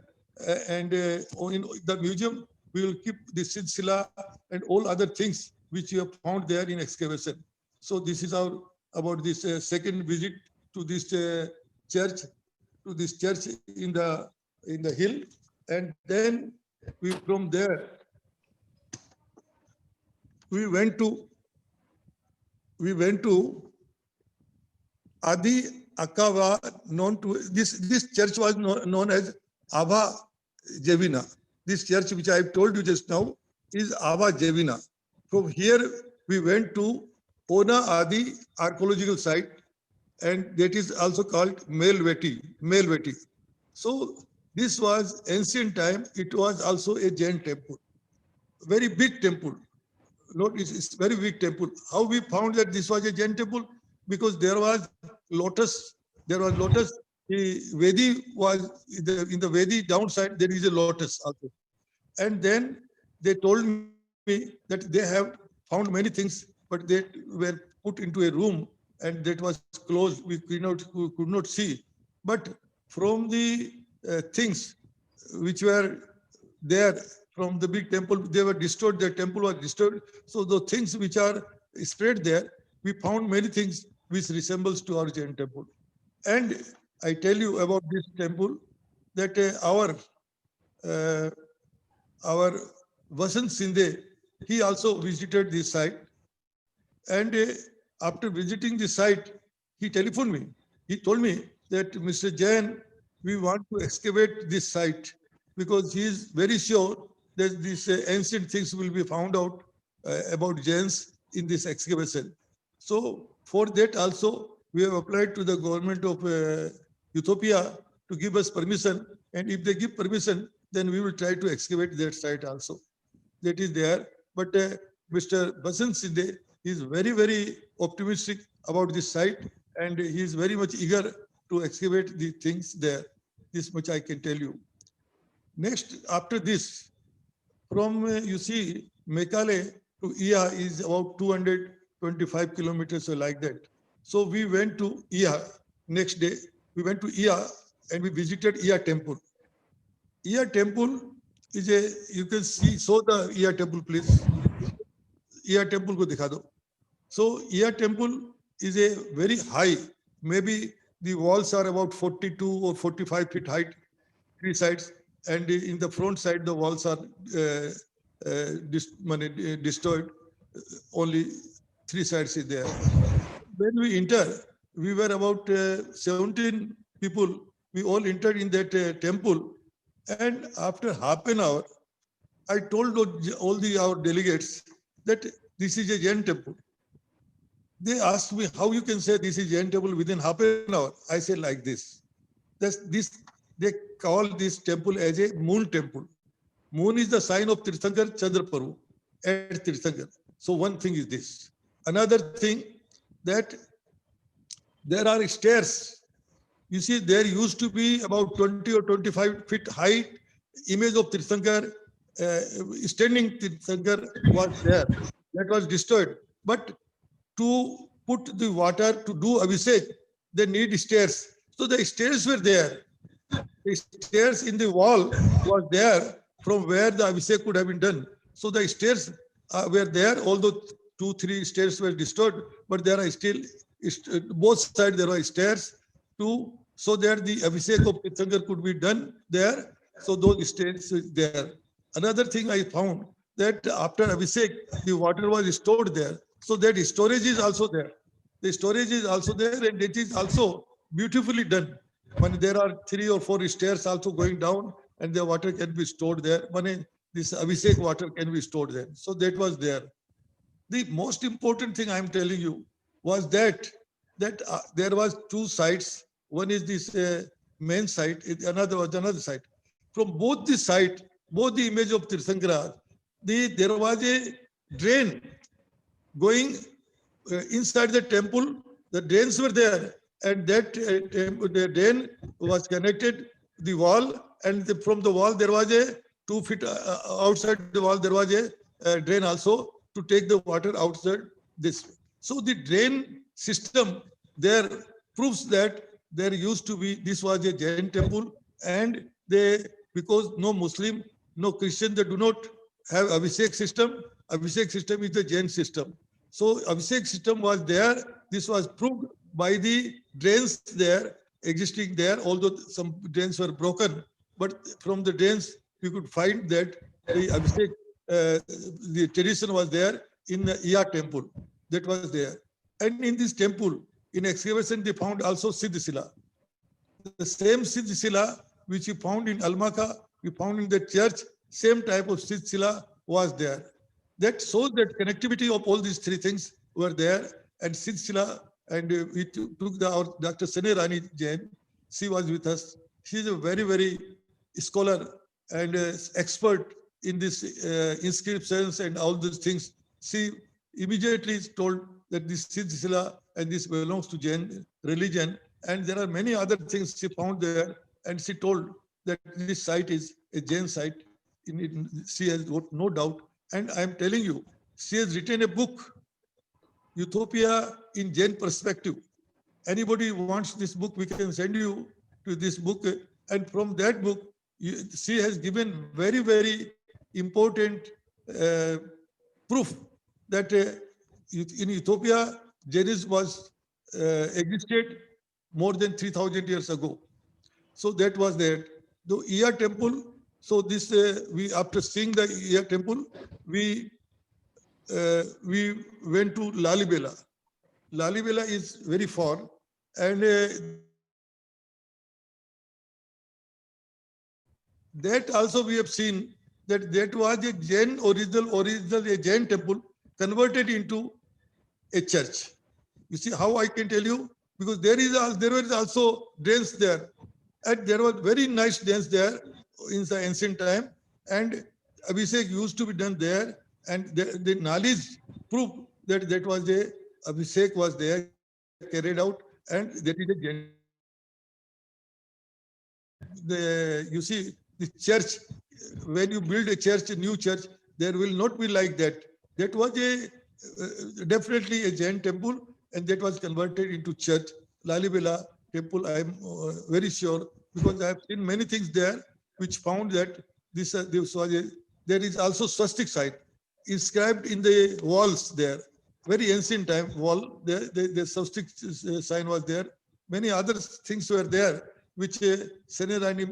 and in the museum, we will keep the silsila and all other things which you have found there in excavation. So this is our about this second visit to this church, in the hill, and then we from there we went to Adi Akava, known to this church was known as Ava Jevina. This church which I have told you just now is Ava Jevina. From here we went to Ona Adi archaeological site, and that is also called Melveti. So this was ancient time. It was also a Jain temple, very big temple. Note, it's very big temple. How we found that this was a Jain temple? Because there was lotus. The Vedi was in the Vedi downside. There is a lotus also. And then they told me that they have found many things, but they were put into a room and that was closed. We could not see. But from the things which were there from the big temple, they were destroyed. The temple was destroyed. So the things which are spread there, we found many things which resembles to our Jain temple. And I tell you about this temple that our Vasant Sinde, he also visited this site. And after visiting the site, he telephoned me. He told me that, Mr. Jain, we want to excavate this site because he is very sure that these ancient things will be found out about Jains in this excavation. So for that also, we have applied to the government of Ethiopia to give us permission. And if they give permission, then we will try to excavate that site also. That is there. But Mr. Vasant Sinde is very, very optimistic about this site, and he is very much eager to excavate the things there. This much I can tell you. Next, after this, from you see, Mekale to Ia is about 225 kilometers or like that. So we went to Ia next day. We went to Ia and we visited Ia temple. Ia temple is a, you can see, show the Ia temple, please. Ia temple ko dikha do. So Ia temple is a very high, maybe the walls are about 42 or 45 feet height, three sides, and in the front side the walls are destroyed. Only three sides is there. When we enter, we were about 17 people. We all entered in that temple, and after half an hour, I told all our delegates that this is a Jain temple. They asked me, how you can say this is Jain temple within half an hour? I said like this. They call this temple as a moon temple. Moon is the sign of Tirthankar Chandraparu at Tirthankar. So one thing is this. Another thing, that there are stairs. You see, there used to be about 20 or 25 feet high image of Tirthankar, standing Tirthankar was there. That was destroyed. But to put the water to do Abhishek, they need stairs. So the stairs were there. The stairs in the wall was there from where the Abhishek could have been done. So the stairs were there, although 2-3 stairs were destroyed, but there are still, both sides there are stairs to so that the Abhishek of Tirthankar could be done there. So those stains is there. Another thing I found that after Abhishek, the water was stored there. So that storage is also there. The storage is also there, and it is also beautifully done. When there are 3 or 4 stairs also going down, and the water can be stored there. When this Abhishek water can be stored there. So that was there. The most important thing I am telling you was that there was 2 sites. One is this main site, another was another site. From both the site, both the image of Tirthankara, there was a drain going inside the temple. The drains were there, and that the drain was connected the wall, and from the wall there was a 2 feet outside the wall there was a drain also to take the water outside this. So the drain system there proves that there used to be, this was a Jain temple, and because no Muslim, no Christian, they do not have Abhishek system. Abhishek system is the Jain system. So Abhishek system was there. This was proved by the drains there, existing there, although some drains were broken. But from the drains, we could find that the Abhishek, the tradition was there in the Iya temple. That was there. And in this temple, in excavation, they found also Siddhishila. The same Siddhishila which we found in Almaka, we found in the church, same type of Siddhishila was there. That shows that connectivity of all these 3 things were there. And Siddhishila, and we took our Dr. Sane Rani Jain, she was with us. She is a very, very scholar and expert in this inscriptions and all these things. She immediately told that this Siddhishila and this belongs to Jain religion. And there are many other things she found there. And she told that this site is a Jain site. She has got no doubt. And I'm telling you, she has written a book, Utopia in Jain Perspective. Anybody who wants this book, we can send you to this book. And from that book, she has given very, very important proof that in Ethiopia, Jainism was existed more than 3,000 years ago. So that was that. The Iya temple. So this we after seeing the Iya temple, we went to Lalibela. Lalibela is very far, and that also we have seen that was a Jain original a Jain temple converted into a church. You see how I can tell you, because there was also drains there, and there was very nice drains there in the ancient time, and Abhishek used to be done there, and the knowledge proved that that was a Abhishek was there carried out, and that is a Jain. You see the church, when you build a church, a new church, there will not be like that. That was definitely a Jain temple, and that was converted into church. Lalibela temple, I am very sure, because I have seen many things there which found that this was there is also swastik site inscribed in the walls there. Very ancient time wall, the swastik sign was there. Many other things were there, which Sane Rani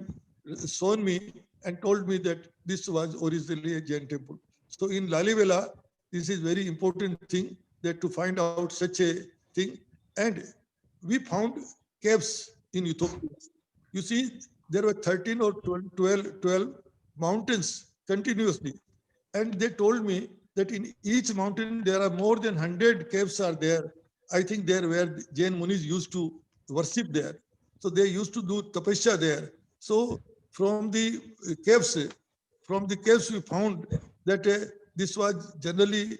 shown me and told me that this was originally a Jain temple. So in Lalibela, this is very important thing, that to find out such a thing. And we found caves in Ethiopia. You see, there were 13 or 12 mountains continuously. And they told me that in each mountain, there are more than 100 caves are there. I think there where Jain Munis used to worship there. So they used to do tapasya there. So from the caves we found that this was generally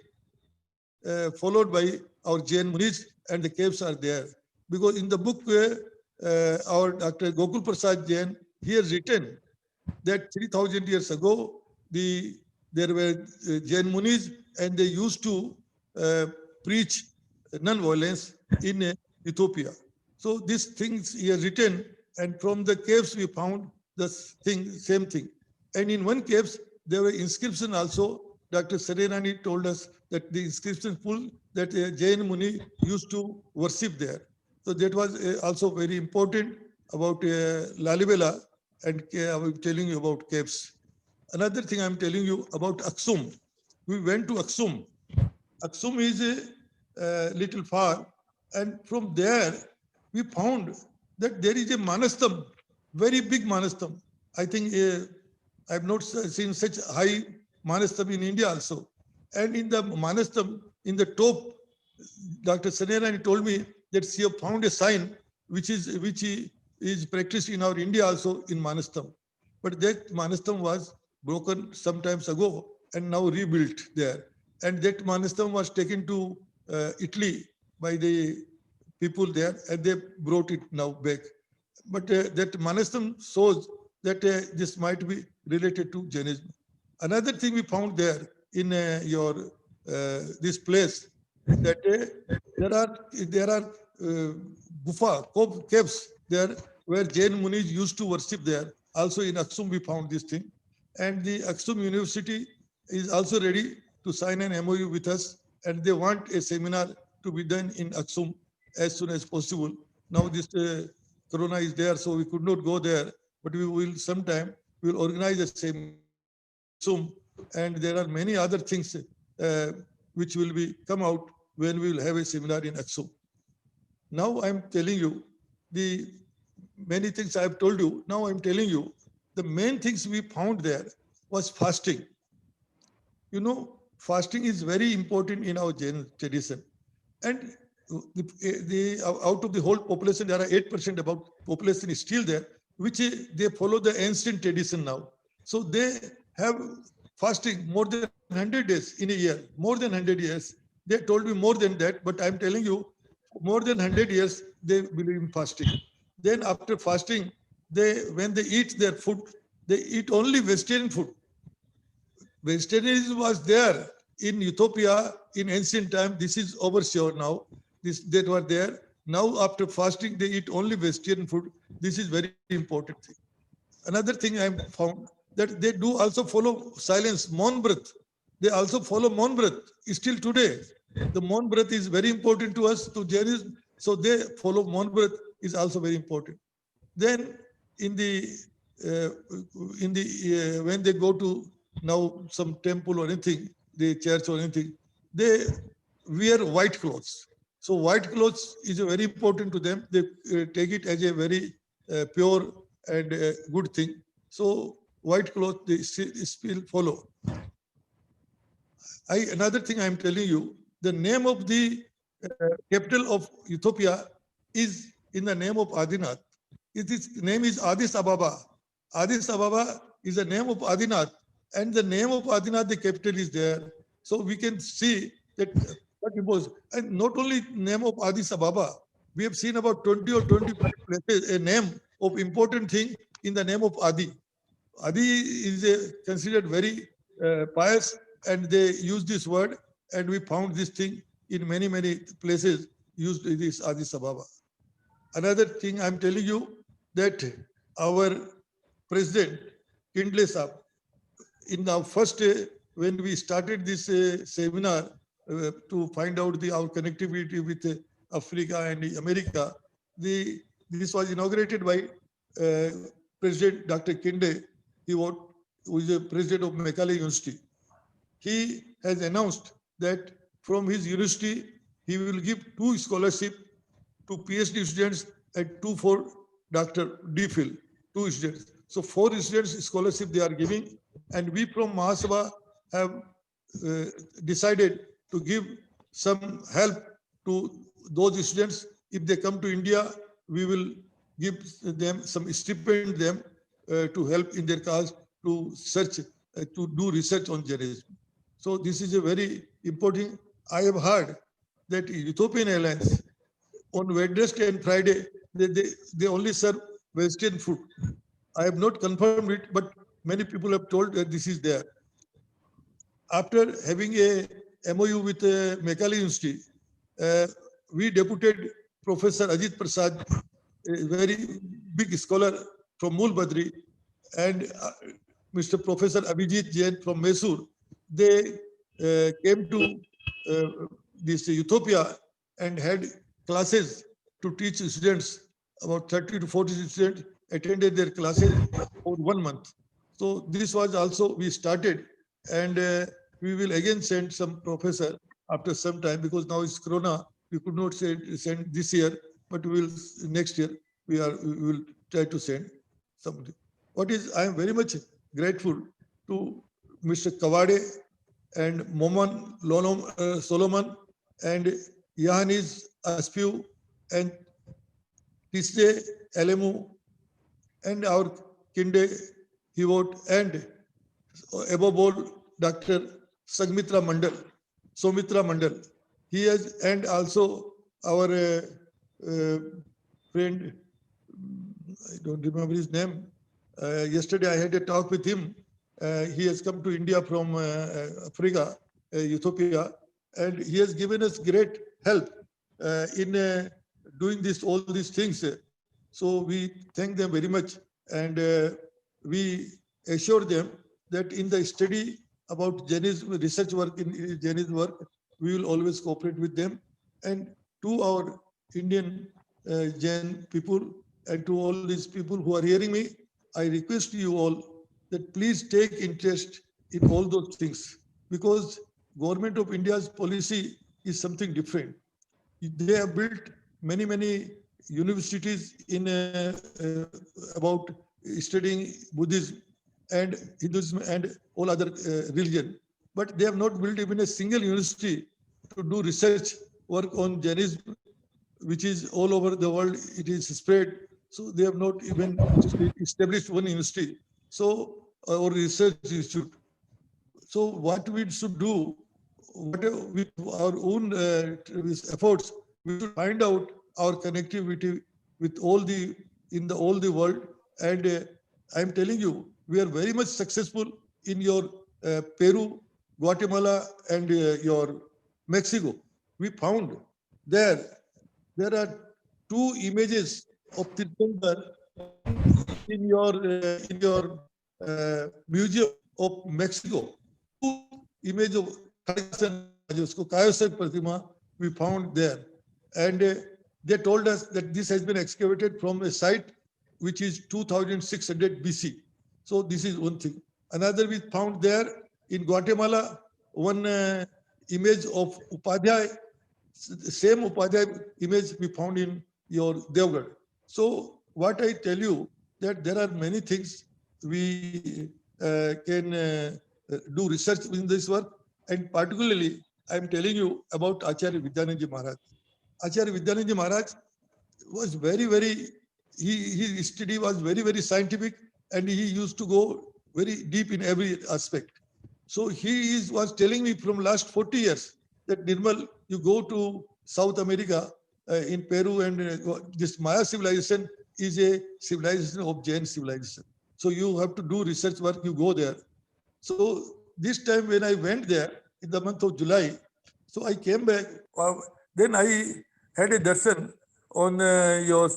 followed by our Jain Munis, and the caves are there. Because in the book, our Dr. Gokul Prasad Jain, he has written that 3,000 years ago, there were Jain Munis, and they used to preach non-violence in Ethiopia. So these things he has written, and from the caves we found the same thing. And in one caves, there were inscription also. Dr. Sane Rani told us that the inscription full that Jain Muni used to worship there. So that was also very important. about Lalibela, and I was telling you about caves. Another thing I'm telling you about Aksum. We went to Aksum. Aksum is a little far, and from there we found that there is a Manastam, very big Manastam. I think I've not seen such high Manastam in India also. And in the Manastam, in the top, Dr. Sanirani told me that she have found a sign which is practiced in our India also in Manastam. But that Manastam was broken some times ago and now rebuilt there. And that Manastam was taken to Italy by the people there, and they brought it now back. But that Manastam shows that this might be related to Jainism. Another thing we found there in your this place, that there are gufa, caves there where Jain Munis used to worship there. Also in Aksum we found this thing. And the Aksum University is also ready to sign an MOU with us, and they want a seminar to be done in Aksum as soon as possible. Now this Corona is there, so we could not go there, but we will sometime, we will organize a seminar Aksum, and there are many other things which will be come out when we will have a seminar in Aksum. Now I'm telling you the many things I have told you. Now I'm telling you the main things we found there was fasting. You know, fasting is very important in our Jain tradition. And out of the whole population, there are 8% about population is still there, which they follow the ancient tradition now. So they have fasting more than 100 days in a year, more than 100 years. They told me more than that, but I'm telling you, more than 100 years, they believe in fasting. Then after fasting, when they eat their food, they eat only vegetarian food. Vegetarianism was there in Ethiopia in ancient time. This is oversure now. That were there. Now after fasting, they eat only vegetarian food. This is very important thing. Another thing I found that they do also follow silence, Maun Brat. They also follow Maun Brat still today. The Maun Brat is very important to us, to Jainism. So they follow Maun Brat is also very important. Then in the when they go to now some temple or anything, the church or anything, they wear white clothes. So white clothes is very important to them. They take it as a very pure and good thing. So white clothes they still follow. Another thing I'm telling you, the name of the capital of Ethiopia is in the name of Adinath. Its name is Addis Ababa. Addis Ababa is the name of Adinath, and the name of Adinath, the capital is there. So we can see that what it was. And not only name of Addis Ababa, we have seen about 20 or 25 places, a name of important thing in the name of Adi. Adi is considered very pious, and they use this word, and we found this thing in many, many places used this Addis Ababa. Another thing I'm telling you that our president, Kindle Saab, in our first, when we started this seminar to find out our connectivity with Africa and America, this was inaugurated by President Dr. Kinde, who is the president of Macaulay University. He has announced that from his university, he will give 2 scholarships to PhD students and 2 for Dr. DPhil, 2 students. So 4 students scholarship they are giving, and we from Mahasabha have decided to give some help to those students. If they come to India, we will give them some stipend them to help in their cause to search, to do research on Jainism. So this is a very important. I have heard that Ethiopian Airlines on Wednesday and Friday, they only serve vegetarian food. I have not confirmed it, but many people have told that this is there. After having a MOU with Macaulay University, we deputed Professor Ajit Prasad, a very big scholar from Mulbadri, and Mr. Professor Abhijit Jain from Mysore. They came to this Ethiopia and had classes to teach students about 30 to 40 students attended their classes for 1 month. So this was also we started, and we will again send some professor after some time, because now it's Corona. We could not send this year, but we will next year. We will try to send somebody. What is, I am very much grateful to Mr. Kawade and Moman Solomon and Yohannes Aspiu and Tisde Elemu and our Kinde Hivot, and above all Dr. Soumitra Mandal. He has, and also our friend, I don't remember his name. Yesterday I had a talk with him. He has come to India from Africa, Ethiopia, and he has given us great help in doing all these things. So we thank them very much, and we assure them that in the study about Jainism, research work in Jainism work, we will always cooperate with them. And to our Indian Jain people and to all these people who are hearing me, I request you all that please take interest in all those things, because Government of India's policy is something different. They have built many universities in about studying Buddhism and Hinduism and all other religion, but they have not built even a single university to do research work on Jainism, which is all over the world. It is spread. So they have not even established one university, so or research institute. So what we should do, with our own efforts, we should find out our connectivity with all the world. And I'm telling you, we are very much successful in your Peru, Guatemala, and your Mexico. We found there are 2 images of Tirthankar in your museum of Mexico. 2 images of Kayasai Pratima we found there, and they told us that this has been excavated from a site which is 2600 BC. So this is one thing. Another we found there in Guatemala, one image of Upadhyay. The same Upadhyay image we found in your Devgarh. So what I tell you, that there are many things we can do research in this work, and particularly I am telling you about Acharya Vidyanand Maharaj. Acharya Vidyanand Maharaj was his study was very scientific, and he used to go very deep in every aspect. So he was telling me from last 40 years that, Nirmal, you go to South America, in Peru, and this Maya civilization is a civilization of Jain civilization. So you have to do research work, you go there. So this time when I went there in the month of July, so I came back, then I had a darshan on your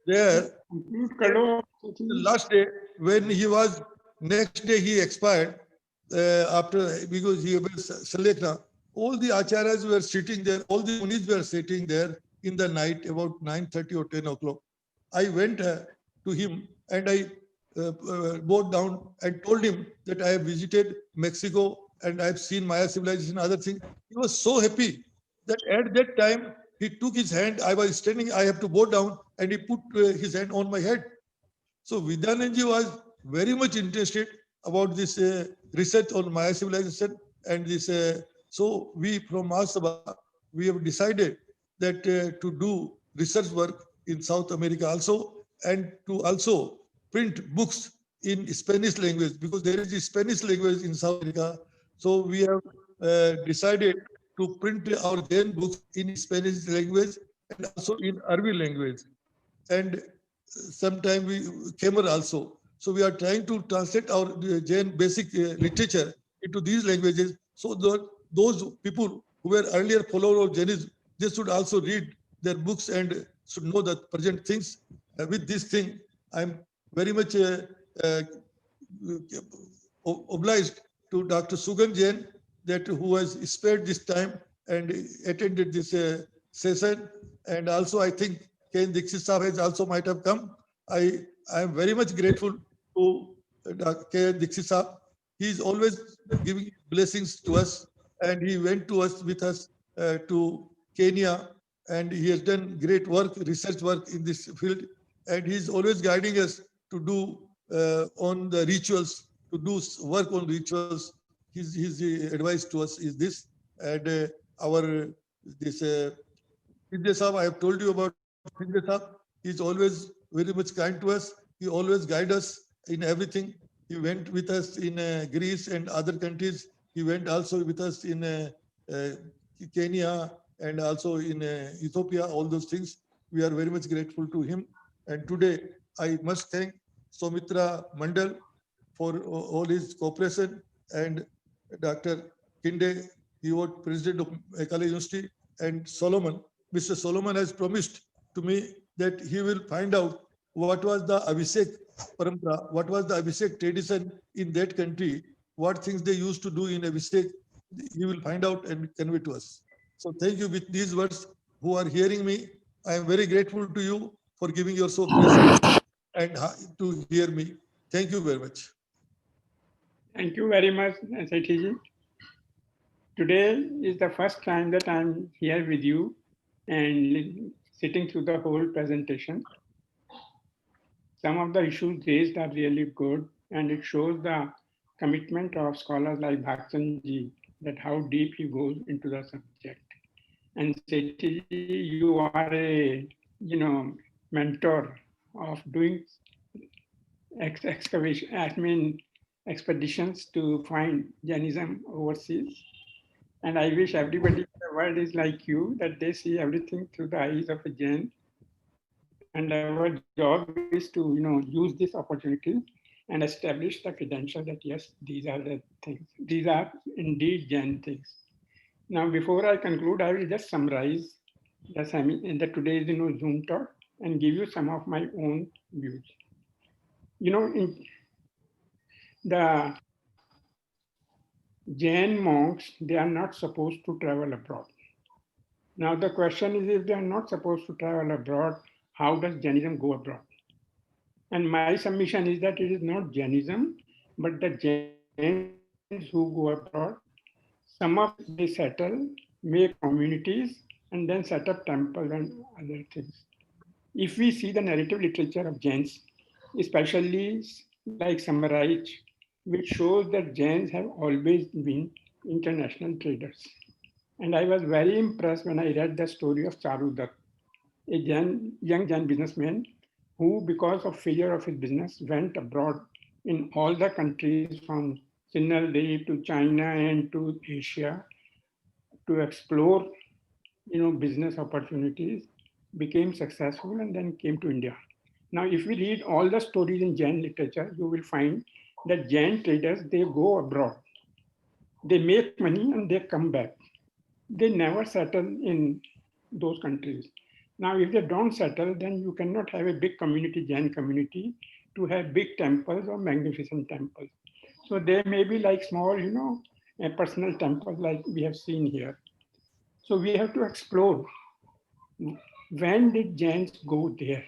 there. The last day, when he was, next day he expired, after, because he was Salekna. All the acharyas were sitting there, all the munis were sitting there in the night, about 9:30 or 10 o'clock. I went to him and I bowed down and told him that I have visited Mexico and I have seen Maya civilization, other things. He was so happy that at that time he took his hand. I was standing, I have to bow down, and he put his hand on my head. So Vidyanandji was very much interested about this research on Maya civilization and this. So we from Mahasabha, we have decided that to do research work in South America also, and to also print books in Spanish language, because there is a Spanish language in South America. So we have decided to print our Jain books in Spanish language and also in Arabic language. And sometime we Khmer also. So we are trying to translate our Jain basic literature into these languages, so that those people who were earlier followers of Jainism, they should also read their books and should know the present things. With this thing, I'm very much obliged to Dr. Sugan Jain, that who has spared this time and attended this session. And also, I think Ken Dixit Sahab has also might have come. I am very much grateful to Ken Dixit Sahab. He is always giving blessings to us, and he went to us with us to Kenya, and he has done great work, research work in this field, and he is always guiding us to do on the rituals, to do work on rituals. His advice to us is this, and our this Shinde Sahab, I have told you about Shinde Sahab. He is always very much kind to us. He always guides us in everything. He went with us in Greece and other countries. He went also with us in Kenya and also in Ethiopia, all those things. We are very much grateful to him. And today, I must thank Soumitra Mandal for all his cooperation, and Dr. Kinde, he was president of Mekale University, and Solomon. Mr. Solomon has promised to me that he will find out what was the Abhishek Parampara, what was the Abhishek tradition in that country, what things they used to do in Abhishek. He will find out and convey to us. So thank you. With these words, who are hearing me, I am very grateful to you for giving your so precious and to hear me. Thank you very much. Thank you very much, Sethi. Today is the first time that I'm here with you and sitting through the whole presentation. Some of the issues raised are really good, and it shows the commitment of scholars like Bhakchan ji, that how deep he goes into the subject. And Sethi, you are a mentor of doing expeditions to find Jainism overseas. And I wish everybody in the world is like you, that they see everything through the eyes of a Jain. And our job is to use this opportunity and establish the credential that yes, these are the things. These are indeed Jain things. Now, before I conclude, I will just summarize the today's Zoom talk and give you some of my own views. In the Jain monks, they are not supposed to travel abroad. Now the question is, if they are not supposed to travel abroad, how does Jainism go abroad? And my submission is that it is not Jainism, but the Jains who go abroad. Some of them they settle, make communities, and then set up temples and other things. If we see the narrative literature of Jains, especially like Samaraj, which shows that Jains have always been international traders. And I was very impressed when I read the story of Charudat, a young Jain businessman who, because of failure of his business, went abroad in all the countries from Sinhaldev to China and to Asia to explore, business opportunities, became successful, and then came to India. Now, if we read all the stories in Jain literature, you will find that Jain traders, they go abroad. They make money and they come back. They never settle in those countries. Now, if they don't settle, then you cannot have a big community, Jain community, to have big temples or magnificent temples. So they may be like small, personal temples like we have seen here. So we have to explore, when did Jains go there?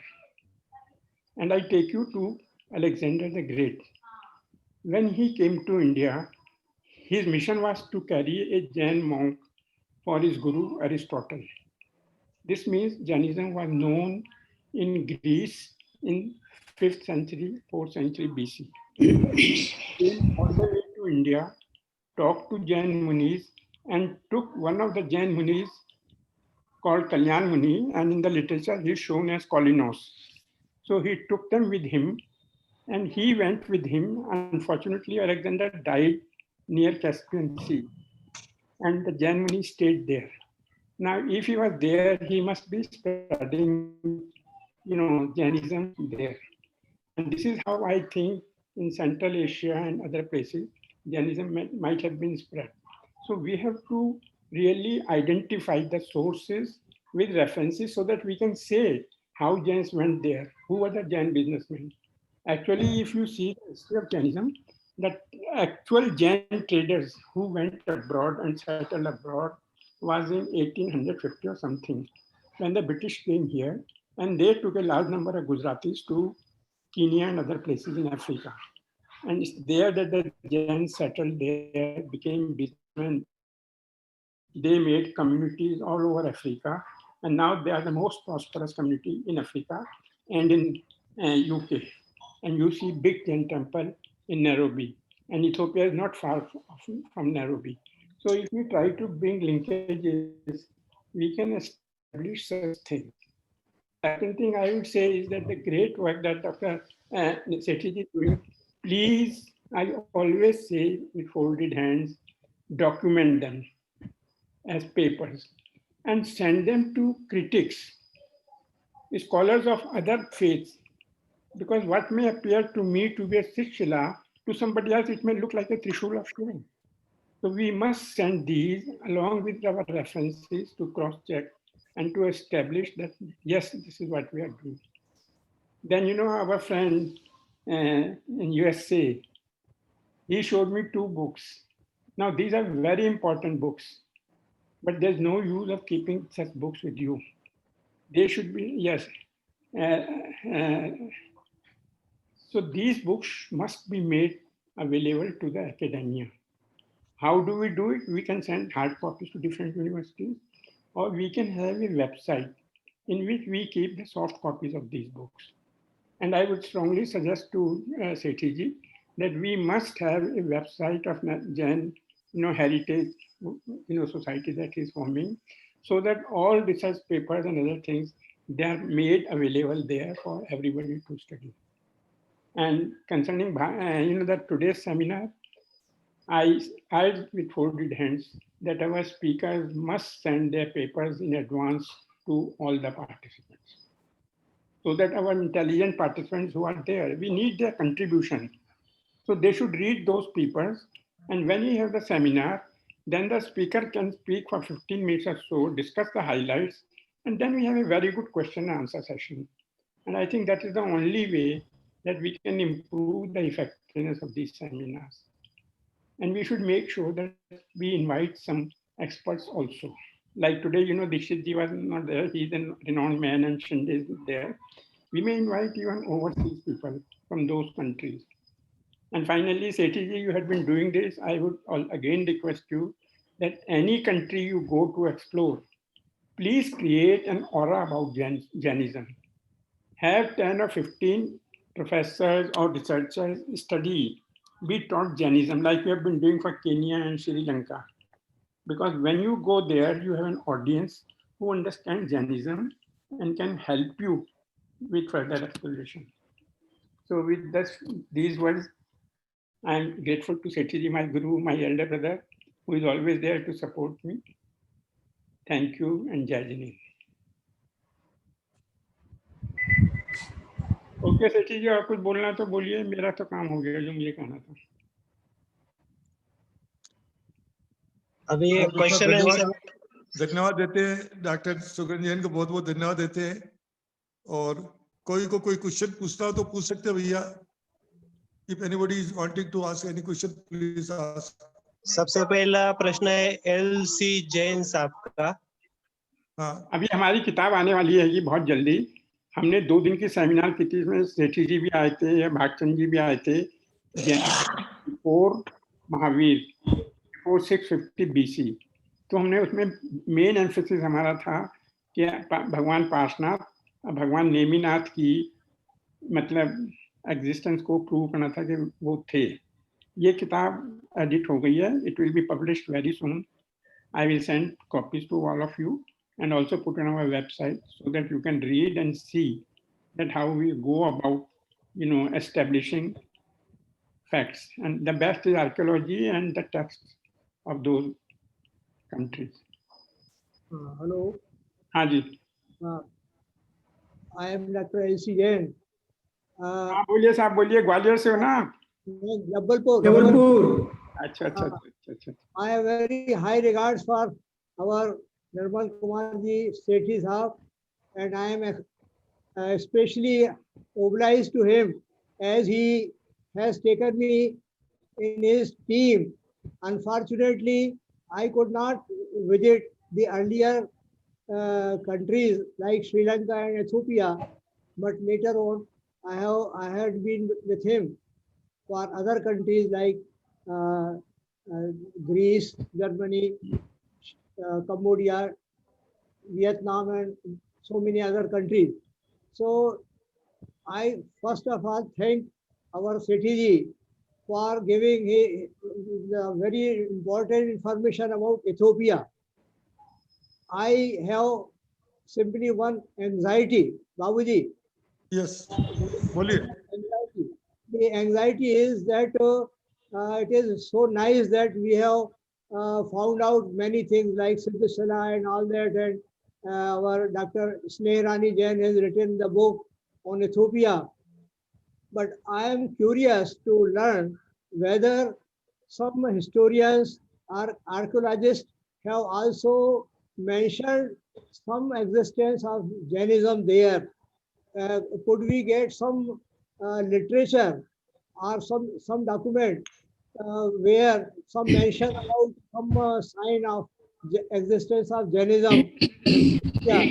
And I take you to Alexander the Great. When he came to India, his mission was to carry a Jain monk for his guru Aristotle. This means Jainism was known in Greece in 5th century, 4th century BC. He came all the way to India, talked to Jain Munis, and took one of the Jain Munis called Kalyan Muni, and in the literature he is shown as Kolinos. So he took them with him, and he went with him. Unfortunately, Alexander died near Caspian Sea, and the Jain Muni stayed there. Now, if he was there, he must be spreading, Jainism there. And this is how I think in Central Asia and other places, Jainism might have been spread. So we have to really identify the sources with references so that we can say how Jains went there, who were the Jain businessmen. Actually, if you see the history of Jainism, that actual Jain traders who went abroad and settled abroad was in 1850 or something, when the British came here, and they took a large number of Gujaratis to Kenya and other places in Africa. And it's there that the Jains settled there, became businessmen. They made communities all over Africa, and now they are the most prosperous community in Africa and in UK. And you see big Jain temple in Nairobi, and Ethiopia is not far from Nairobi. So if we try to bring linkages, we can establish such things. Second thing I would say is that the great work that Dr. Sethi is doing, please, I always say with folded hands, document them as papers and send them to critics, scholars of other faiths, because what may appear to me to be a Sikshila, to somebody else it may look like a Trishul of Shiva. So we must send these along with our references to cross-check and to establish that, yes, this is what we are doing. Then, you know, our friend in USA, he showed me 2 books. Now, these are very important books, but there's no use of keeping such books with you. They should be, yes. So these books must be made available to the academia. How do we do it? We can send hard copies to different universities, or we can have a website in which we keep the soft copies of these books. And I would strongly suggest to Sethi that we must have a website of Jain, heritage, society that is forming, so that all research papers and other things, they are made available there for everybody to study. And concerning, that today's seminar, I with folded hands that our speakers must send their papers in advance to all the participants, so that our intelligent participants who are there, we need their contribution. So they should read those papers, and when we have the seminar, then the speaker can speak for 15 minutes or so, discuss the highlights, and then we have a very good question and answer session. And I think that is the only way that we can improve the effectiveness of these seminars. And we should make sure that we invite some experts also. Like today, Dikshit ji was not there. He's a renowned man and Shinde is there. We may invite even overseas people from those countries. And finally, Sethi ji, you had been doing this. I would again request you that any country you go to explore, please create an aura about Jainism. Have 10 or 15 professors or researchers be taught Jainism like we have been doing for Kenya and Sri Lanka. Because when you go there, you have an audience who understands Jainism and can help you with further exploration. So with these words, I'm grateful to Sethi ji, my guru, my elder brother, who is always there to support me. Thank you and Jai Jini. Okay Sethi ji, आप कुछ बोलना तो बोलिए, मेरा तो काम हो गया जो मुझे कहना था। अभी क्वेश्चन आंसर धन्यवाद देते हैं डॉक्टर सुगंध जैन को, बहुत बहुत धन्यवाद देते हैं। और कोई क्वेश्चन पूछना हो तो पूछ सकते हैं भैया। If anybody is wanting to ask any question, please ask. सबसे पहला प्रश्न है LC जैन साहब का। हाँ, अभी हमारी किताब आने वाली है ये बहुत जल्दी। हमने 2 दिन की सेमिनार की थी, इसमें सेठी जी भी आए थे, या भागचंद जी भी आए थे। Before Mahavir, before 650 BC। तो हमने उसमें मेन एम्फेसिस हमारा था कि भगवान पार्शनाथ, भगवान नेमिनाथ की मतलब एग्जिस्टेंस को प्रूव करना था कि वो थे। ये किताब एडिट हो गई है। It will be published very soon. I will send copies to all of you and also put on our website so that you can read and see that how we go about, establishing facts. And the best is archaeology and the texts of those countries. Hello. हाँ जी। I am Dr. LC Jain. हाँ बोलिए साहब, बोलिए। ग्वालियर से हो ना? जबलपुर। अच्छा। I have very high regards for our Nirmal Kumar ji, Sethi Sahab, and I am especially obliged to him as he has taken me in his team. Unfortunately, I could not visit the earlier countries like Sri Lanka and Ethiopia, but later on, I had been with him for other countries like Greece, Germany, Cambodia, Vietnam, and so many other countries. So I first of all thank our Sethi for giving the very important information about Ethiopia. I have simply one anxiety, Babuji. Yes, बोलिए. Anxiety. The anxiety is that it is so nice that we have found out many things like Siddhisala and all that, and our Dr. Snehrani Jain has written the book on Ethiopia. But I am curious to learn whether some historians or archaeologists have also mentioned some existence of Jainism there. Could we get some literature or some document where some mention about some sign of existence of Jainism? Yeah,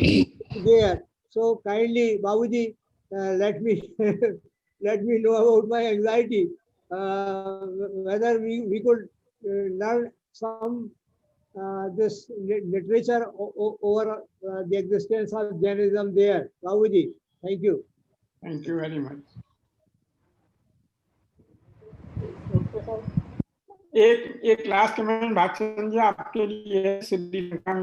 there. So kindly, Babuji, let me let me know about my anxiety. Whether we could learn some this literature over the existence of Jainism there. Babuji, thank you. Thank you very much. एक last comment Bhagchand जी आपके लिए श्रीलंका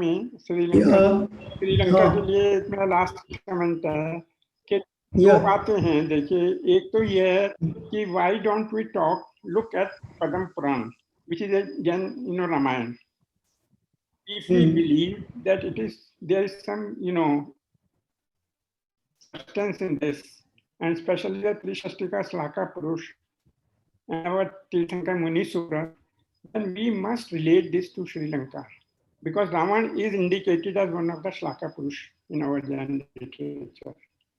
के लिए मेरा last comment है कि दो बातें हैं. देखिए, एक तो ये है कि why don't we talk look at Padma Purana which is again Ramayana. If we believe that there is some substance in this, and especially the Trishashtika Shlaka Purush and our Tirthankar Muni Sutra, then we must relate this to Sri Lanka, because Raman is indicated as one of the Shlaka Purush in our Jain literature.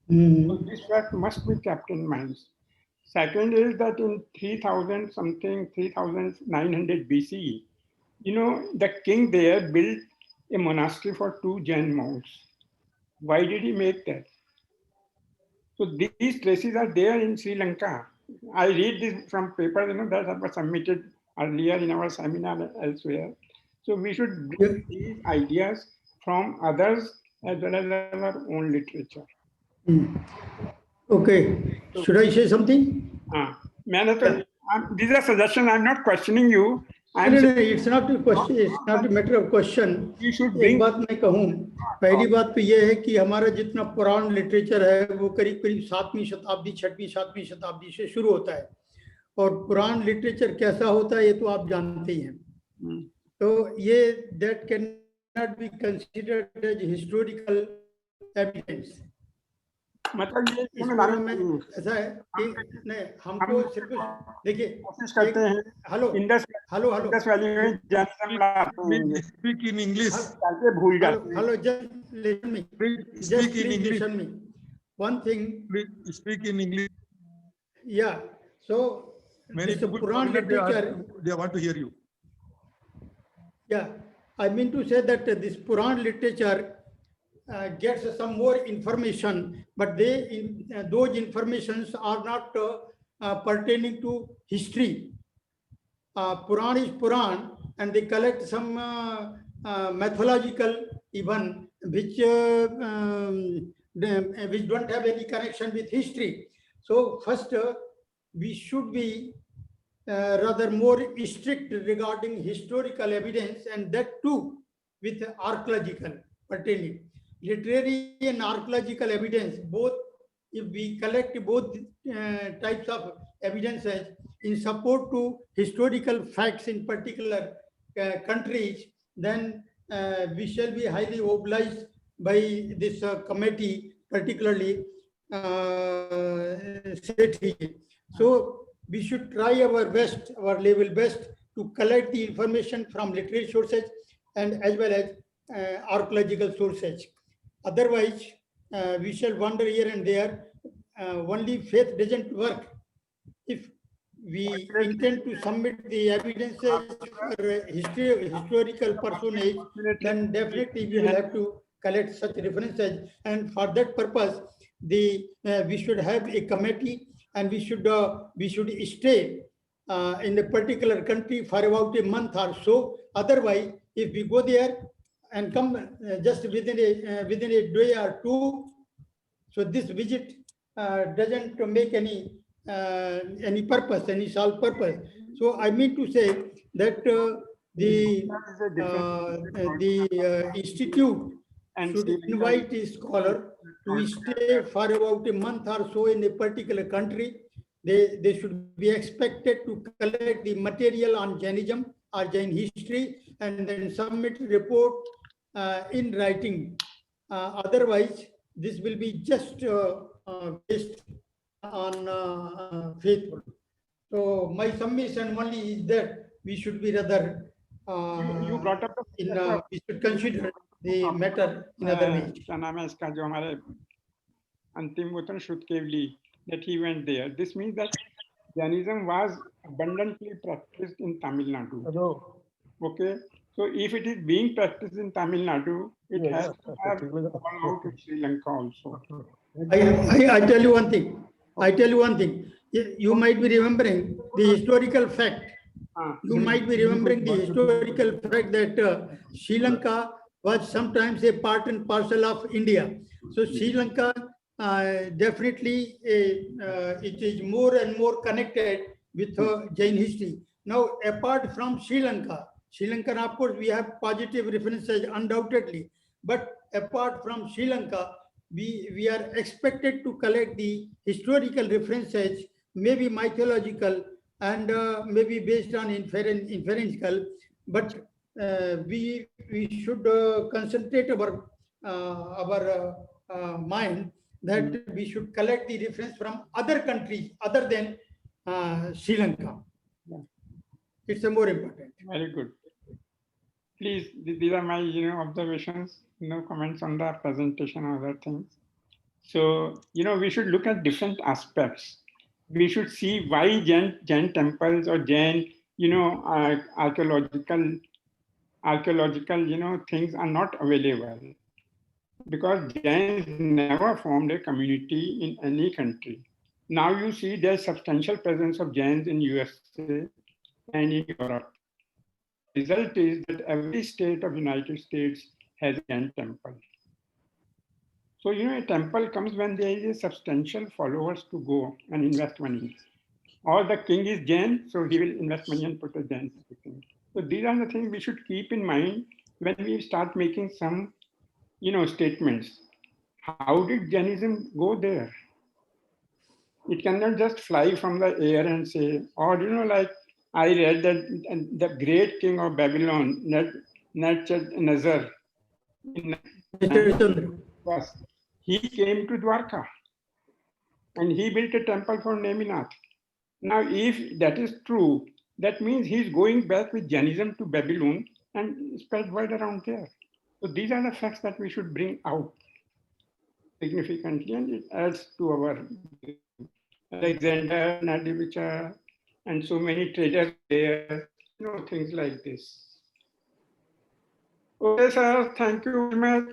So this fact must be kept in mind. Second is that in 3900 BCE, the king there built a monastery for 2 Jain monks. Why did he make that? So these traces are there in Sri Lanka. I read this from papers, that were submitted earlier in our seminar elsewhere. So we should bring these ideas from others as well as our own literature. Okay. Should I say something? These are suggestions. I'm not questioning you. No, it's not a question. It's not a matter of question. एक बात मैं कहूँ, पहली बात तो ये है कि हमारा जितना पुराण लिटरेचर है वो करीब करीब 7वीं शताब्दी 6वीं 7वीं शताब्दी से शुरू होता है, और पुराण लिटरेचर कैसा होता है ये तो आप जानते ही हैं. तो ये that cannot be considered as historical evidence. मतलब ये ऐसा है कि नहीं, हमको सिर्फ देखिए कोशिश करते हैं. हेलो इंडस वैली में Speak in English. भूल जाते हैं. Hello, just listen me. Speak in English. Listen me. One thing. Please speak in English. Yeah. So Many this people Puran literature. They want to hear you. Yeah, I mean to say that this Puran literature gets some more information, but those informations are not pertaining to history. Puran is Puran, and they collect some mythological even which don't have any connection with history. So first, we should be rather more strict regarding historical evidence, and that too with archaeological pertaining. Literary and archaeological evidence, both, if we collect both types of evidences in support to historical facts in particular countries, then we shall be highly obliged by this committee, particularly Sethi. So we should try our best, our level best, to collect the information from literary sources and as well as archaeological sources. Otherwise, we shall wander here and there. Only faith doesn't work if we intend to submit the evidences for historical personage, then definitely we will have to collect such references. And for that purpose, we should have a committee, and we should stay in a particular country for about a month or so. Otherwise, if we go there and come just within a day or two, so this visit doesn't make any purpose, any sole purpose. So I mean to say that the institute should invite a scholar to stay for about a month or so in a particular country. They should be expected to collect the material on Jainism or Jain history and then submit report in writing. Otherwise, this will be just based on faithful. So my submission only is that we should be rather you brought up we should consider the matter in other ways. क्या नाम है इसका जो हमारे अंतिम वो था श्रुतकेवली, that he went there. This means that Jainism was abundantly practiced in Tamil Nadu. Okay, so if it is being practiced in Tamil Nadu, it has to have gone out to Sri Lanka also. I tell you one thing. You might be remembering the historical fact. You might be remembering the historical fact that Sri Lanka was sometimes a part and parcel of India. So Sri Lanka definitely it is more and more connected with Jain history. Now, apart from Sri Lanka, of course, we have positive references undoubtedly. But apart from Sri Lanka, we are expected to collect the historical references, maybe mythological and maybe based on inferential. But we should concentrate our mind that we should collect the reference from other countries other than Sri Lanka. It's a more important. Very good. Please, these are my observations. No comments on the presentation or other things. So we should look at different aspects. We should see why Jain temples or Jain archaeological things are not available, because Jains never formed a community in any country. Now you see there's substantial presence of Jains in USA and in Europe. The result is that every state of United States has a Jain temple. So a temple comes when there is a substantial followers to go and invest money. Or the king is Jain, so he will invest money and put a Jain thing. So these are the things we should keep in mind when we start making some statements. How did Jainism go there? It cannot just fly from the air and say, or like I read that the great king of Babylon, Nebuchadnezzar, he came to Dwarka and he built a temple for Neminath. Now, if that is true, that means he's going back with Jainism to Babylon and spread word around there. So these are the facts that we should bring out significantly, and it adds to our Alexander, Nadivicha, and so many traders there, things like this. Okay, sir, thank you very much,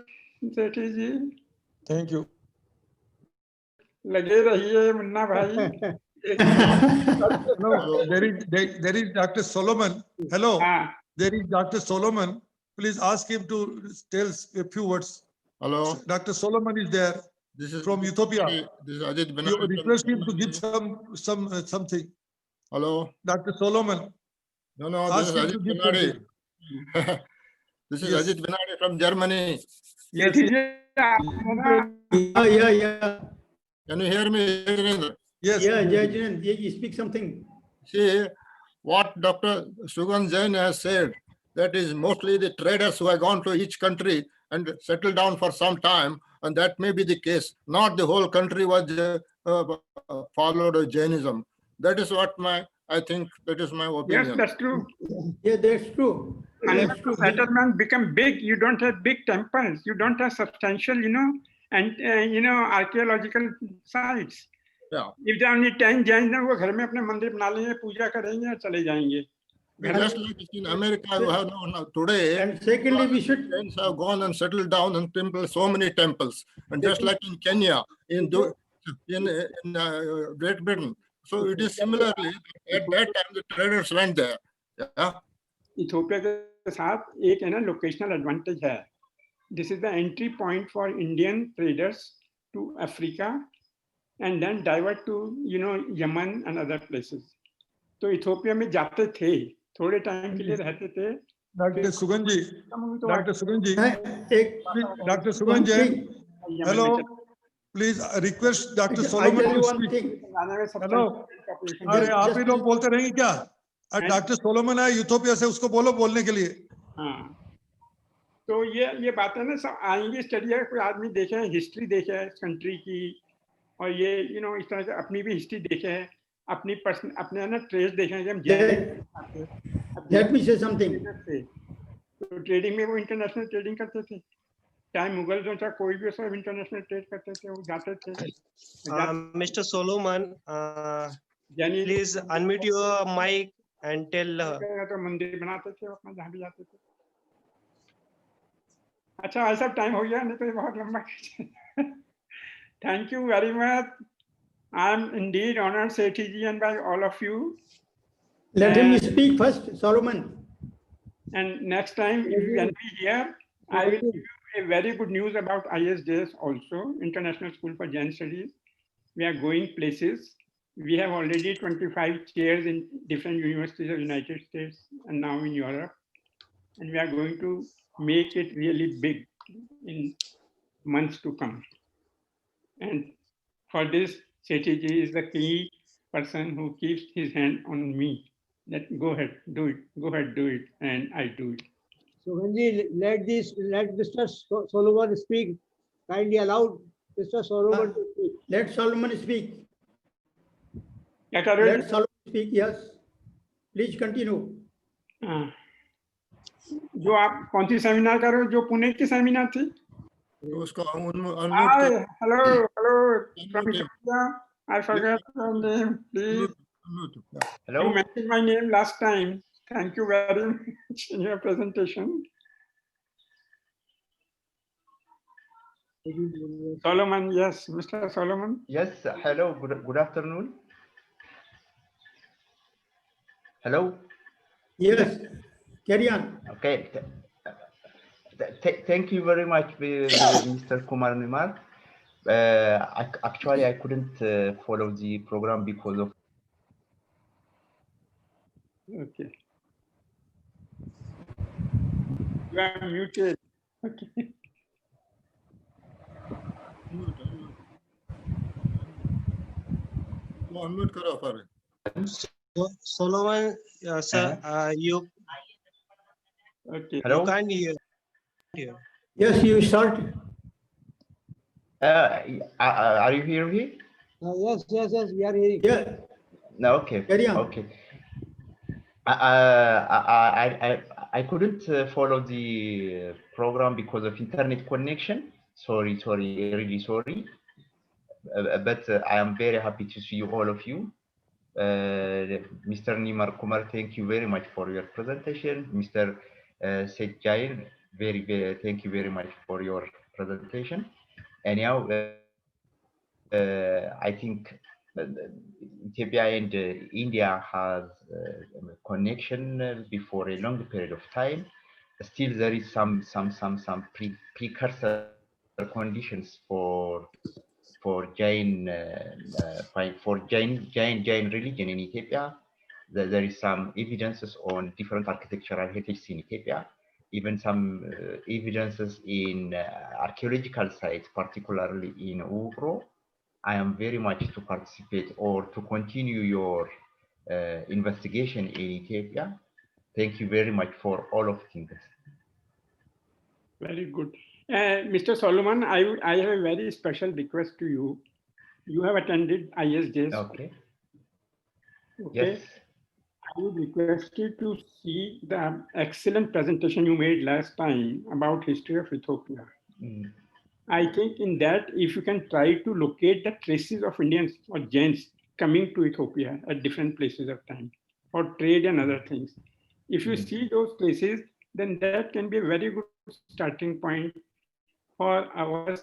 Sethi ji. Thank you. लगे रहिए मुन्ना भाई. No, there is Dr. Solomon. Hello. There is Dr. Solomon. Please ask him to tell a few words. Hello. Dr. Solomon is there. This is from Ethiopia. This is Ajit You Benari. request him to give something. Hello. Dr. Solomon. No, this is Ajit Benari. This is Ajit Benari from Germany. Yes. Yeah. Can you hear me, Jayendra? Yes. Yeah, Jayendra, you speak something. See, what Dr. Sugan Jain has said, that is mostly the traders who have gone to each country and settled down for some time, and that may be the case. Not the whole country was followed Jainism. That is what I think that is my opinion. Yes, that's true. Yeah, that's true. And That's if true. settlements become big, you don't have big temples. You don't have substantial, and archaeological sites. Yeah. If there are only 10 Jains, then वो घर में अपने मंदिर बना लेंगे, पूजा करेंगे और चले जाएंगे. Just like in America, you have now today. And secondly, we should. Jains have gone and settled down and temple so many temples, and just like in Kenya, in Great Britain. So it is similarly at that time the traders went there. Yeah. Ethiopia के साथ एक है ना locational advantage है. This is the entry point for Indian traders to Africa, and then divert to Yemen and other places. तो Ethiopia में जाते थे, थोड़े टाइम के लिए रहते थे. Doctor Sugan ji, doctor Sugan ji, doctor Sugan ji, hello, please request doctor Solomon to speak. Hello, अरे आप ही लोग बोलते रहेंगे क्या? डॉक्टर सोलोमन है यूथोपिया से, उसको बोलो बोलने के लिए. हाँ, तो ये बात है ना, सब आएंगे स्टडी है, कोई आदमी देखे है, हिस्ट्री देखे है इस कंट्री की, और ये इस तरह से अपनी भी हिस्ट्री देखे है, अपनी पर्सन अपने ना ट्रेड देखे हैं. Let me say something. तो ट्रेडिंग में वो इंटरनेशनल ट्रेडिंग करते थे, चाहे मुगल जो चाहे कोई भी, सब इंटरनेशनल ट्रेड करते थे, वो जाते थे. Mr. Solomon, please unmute your mic and tell. तो मंदिर बनाते थे अपना, जहाँ भी जाते थे. अच्छा, ऐसा टाइम हो गया, नहीं तो ये बहुत लंबा. Thank you very much. I am indeed honored, Sethi ji, and by all of you. Let him speak first, Solomon. And next time, if you can be here, I will give you a very good news about ISJS also, International School for Jain Studies. We are going places. We have already 25 chairs in different universities of the United States and now in Europe. And we are going to make it really big in months to come. And for this, Sethi ji is the key person who keeps his hand on me. That go ahead, do it. Go ahead, do it, and I do it. So Ganji, let Mr. Solomon speak. Kindly allow Mr. Solomon to speak. Let Solomon speak. Let Solomon speak. Yes. Please continue. जो आप कौन सी seminar कर रहे हो, जो पुणे की seminar थी? उसको hello from India. I forgot your name, please. Hello. You mentioned my name last time. Thank you very much in your presentation. Solomon, yes, Mr. Solomon. Yes, hello, good afternoon. Hello. Yes, carry on. Okay. Thank you very much, Mr. Kumar Nimar. Actually, I couldn't follow the program because of. Okay. You are muted. Okay. Unmute karo fare. Solomon, sir, you. Okay. Hello. You can't hear. Yes, you start. Are you hearing me? Yes, we are hearing. Yeah. No, okay. Carry on. Okay. I couldn't follow the program because of internet connection. Sorry, really sorry. But I am very happy to see you, all of you. Mr. Nimar Kumar, thank you very much for your presentation. Mr. Sethi Jain, very thank you very much for your presentation. Anyhow, I think Ethiopia and India has a connection before a long period of time. Still, there is some precursor conditions for Jain religion in Ethiopia. There is some evidences on different architectural heritage in Ethiopia, even some evidences in archaeological sites, particularly in Ugro. I am very much to participate or to continue your investigation in Ethiopia. Thank you very much for all of things. Very good. Mr. Solomon, I have a very special request to you. You have attended ISJS. Okay. Okay. Yes. I would request you to see the excellent presentation you made last time about history of Ethiopia. I think in that, if you can try to locate the traces of Indians or Jains coming to Ethiopia at different places of time for trade and other things, if you see those places, then that can be a very good starting point for our,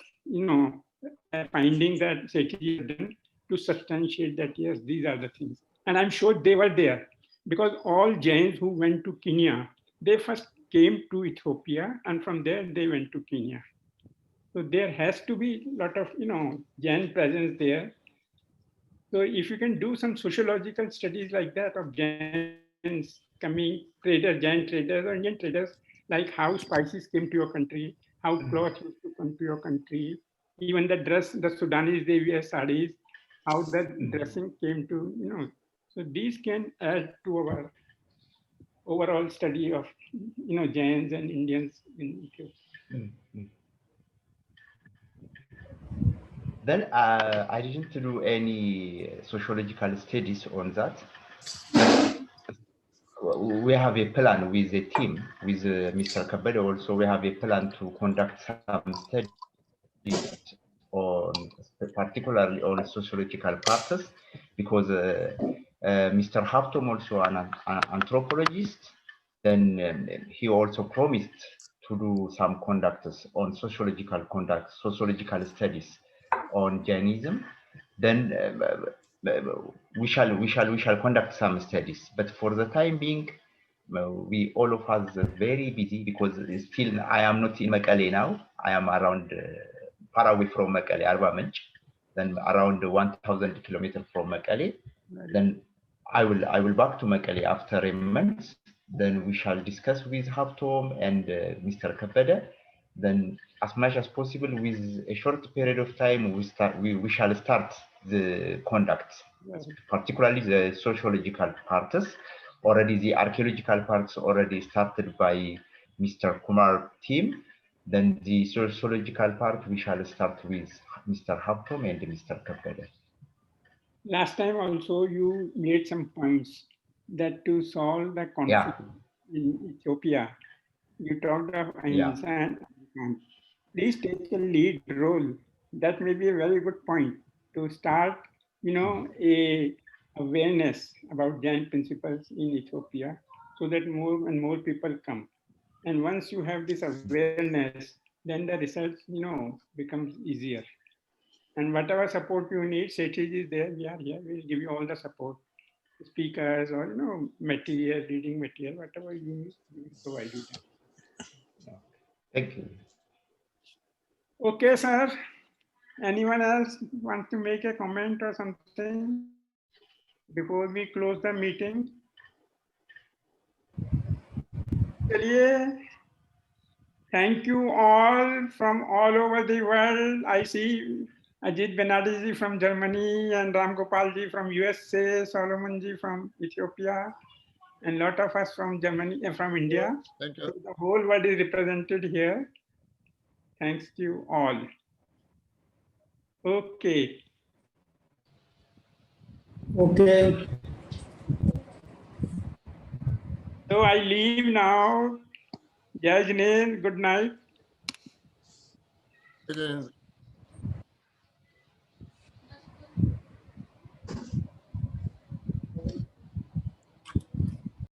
finding that Sethi had done to substantiate that, yes, these are the things. And I'm sure they were there because all Jains who went to Kenya, they first came to Ethiopia and from there they went to Kenya. So there has to be a lot of, Jain presence there. So if you can do some sociological studies like that of Jains coming, Jain traders or Indian traders, like how spices came to your country, how cloth used to come to your country, even the dress, the Sudanese, they wear saris, how that dressing came to, so these can add to our overall study of, Jains and Indians in Ethiopia. Then I didn't do any sociological studies on that. We have a plan with a team, with Mr. Kabede also, we have a plan to conduct some studies on, particularly on sociological parts, because Mr. Haftom also an anthropologist, then he also promised to do some conducts on sociological studies on Jainism. Then we shall conduct some studies, but for the time being, we all of us are very busy because still I am not in Mekelle now. I am around far away from Mekelle, Arba Minch, then around 1,000 kilometers from Mekelle. Then I will back to Mekelle after a month. Then we shall discuss with Haftom and Mr. Kabede. Then as much as possible with a short period of time, we shall start the conduct, particularly the sociological parts. Already the archaeological parts already started by Mr. Kumar team. Then the sociological part, we shall start with Mr. Haftom and Mr. Kabede. Last time also you made some points that to solve the conflict in Ethiopia, you talked of Ahimsa and Afrikaans. Please take a lead role. That may be a very good point to start, a awareness about Jain principles in Ethiopia so that more and more people come. And once you have this awareness, then the research, becomes easier. And whatever support you need, Sethi is there, we are here, we'll give you all the support. Speakers or, material, reading material, whatever you need, we will provide you that. Thank you. Okay, sir. Anyone else want to make a comment or something before we close the meeting? Thank you all from all over the world. I see Ajit Benadi ji from Germany and Ram Gopal ji from USA, Solomon ji from Ethiopia, and a lot of us from Germany and from India. Thank you. So the whole world is represented here. Thanks to you all. Okay. Okay. So I leave now. Jai Jinesh, good night. It is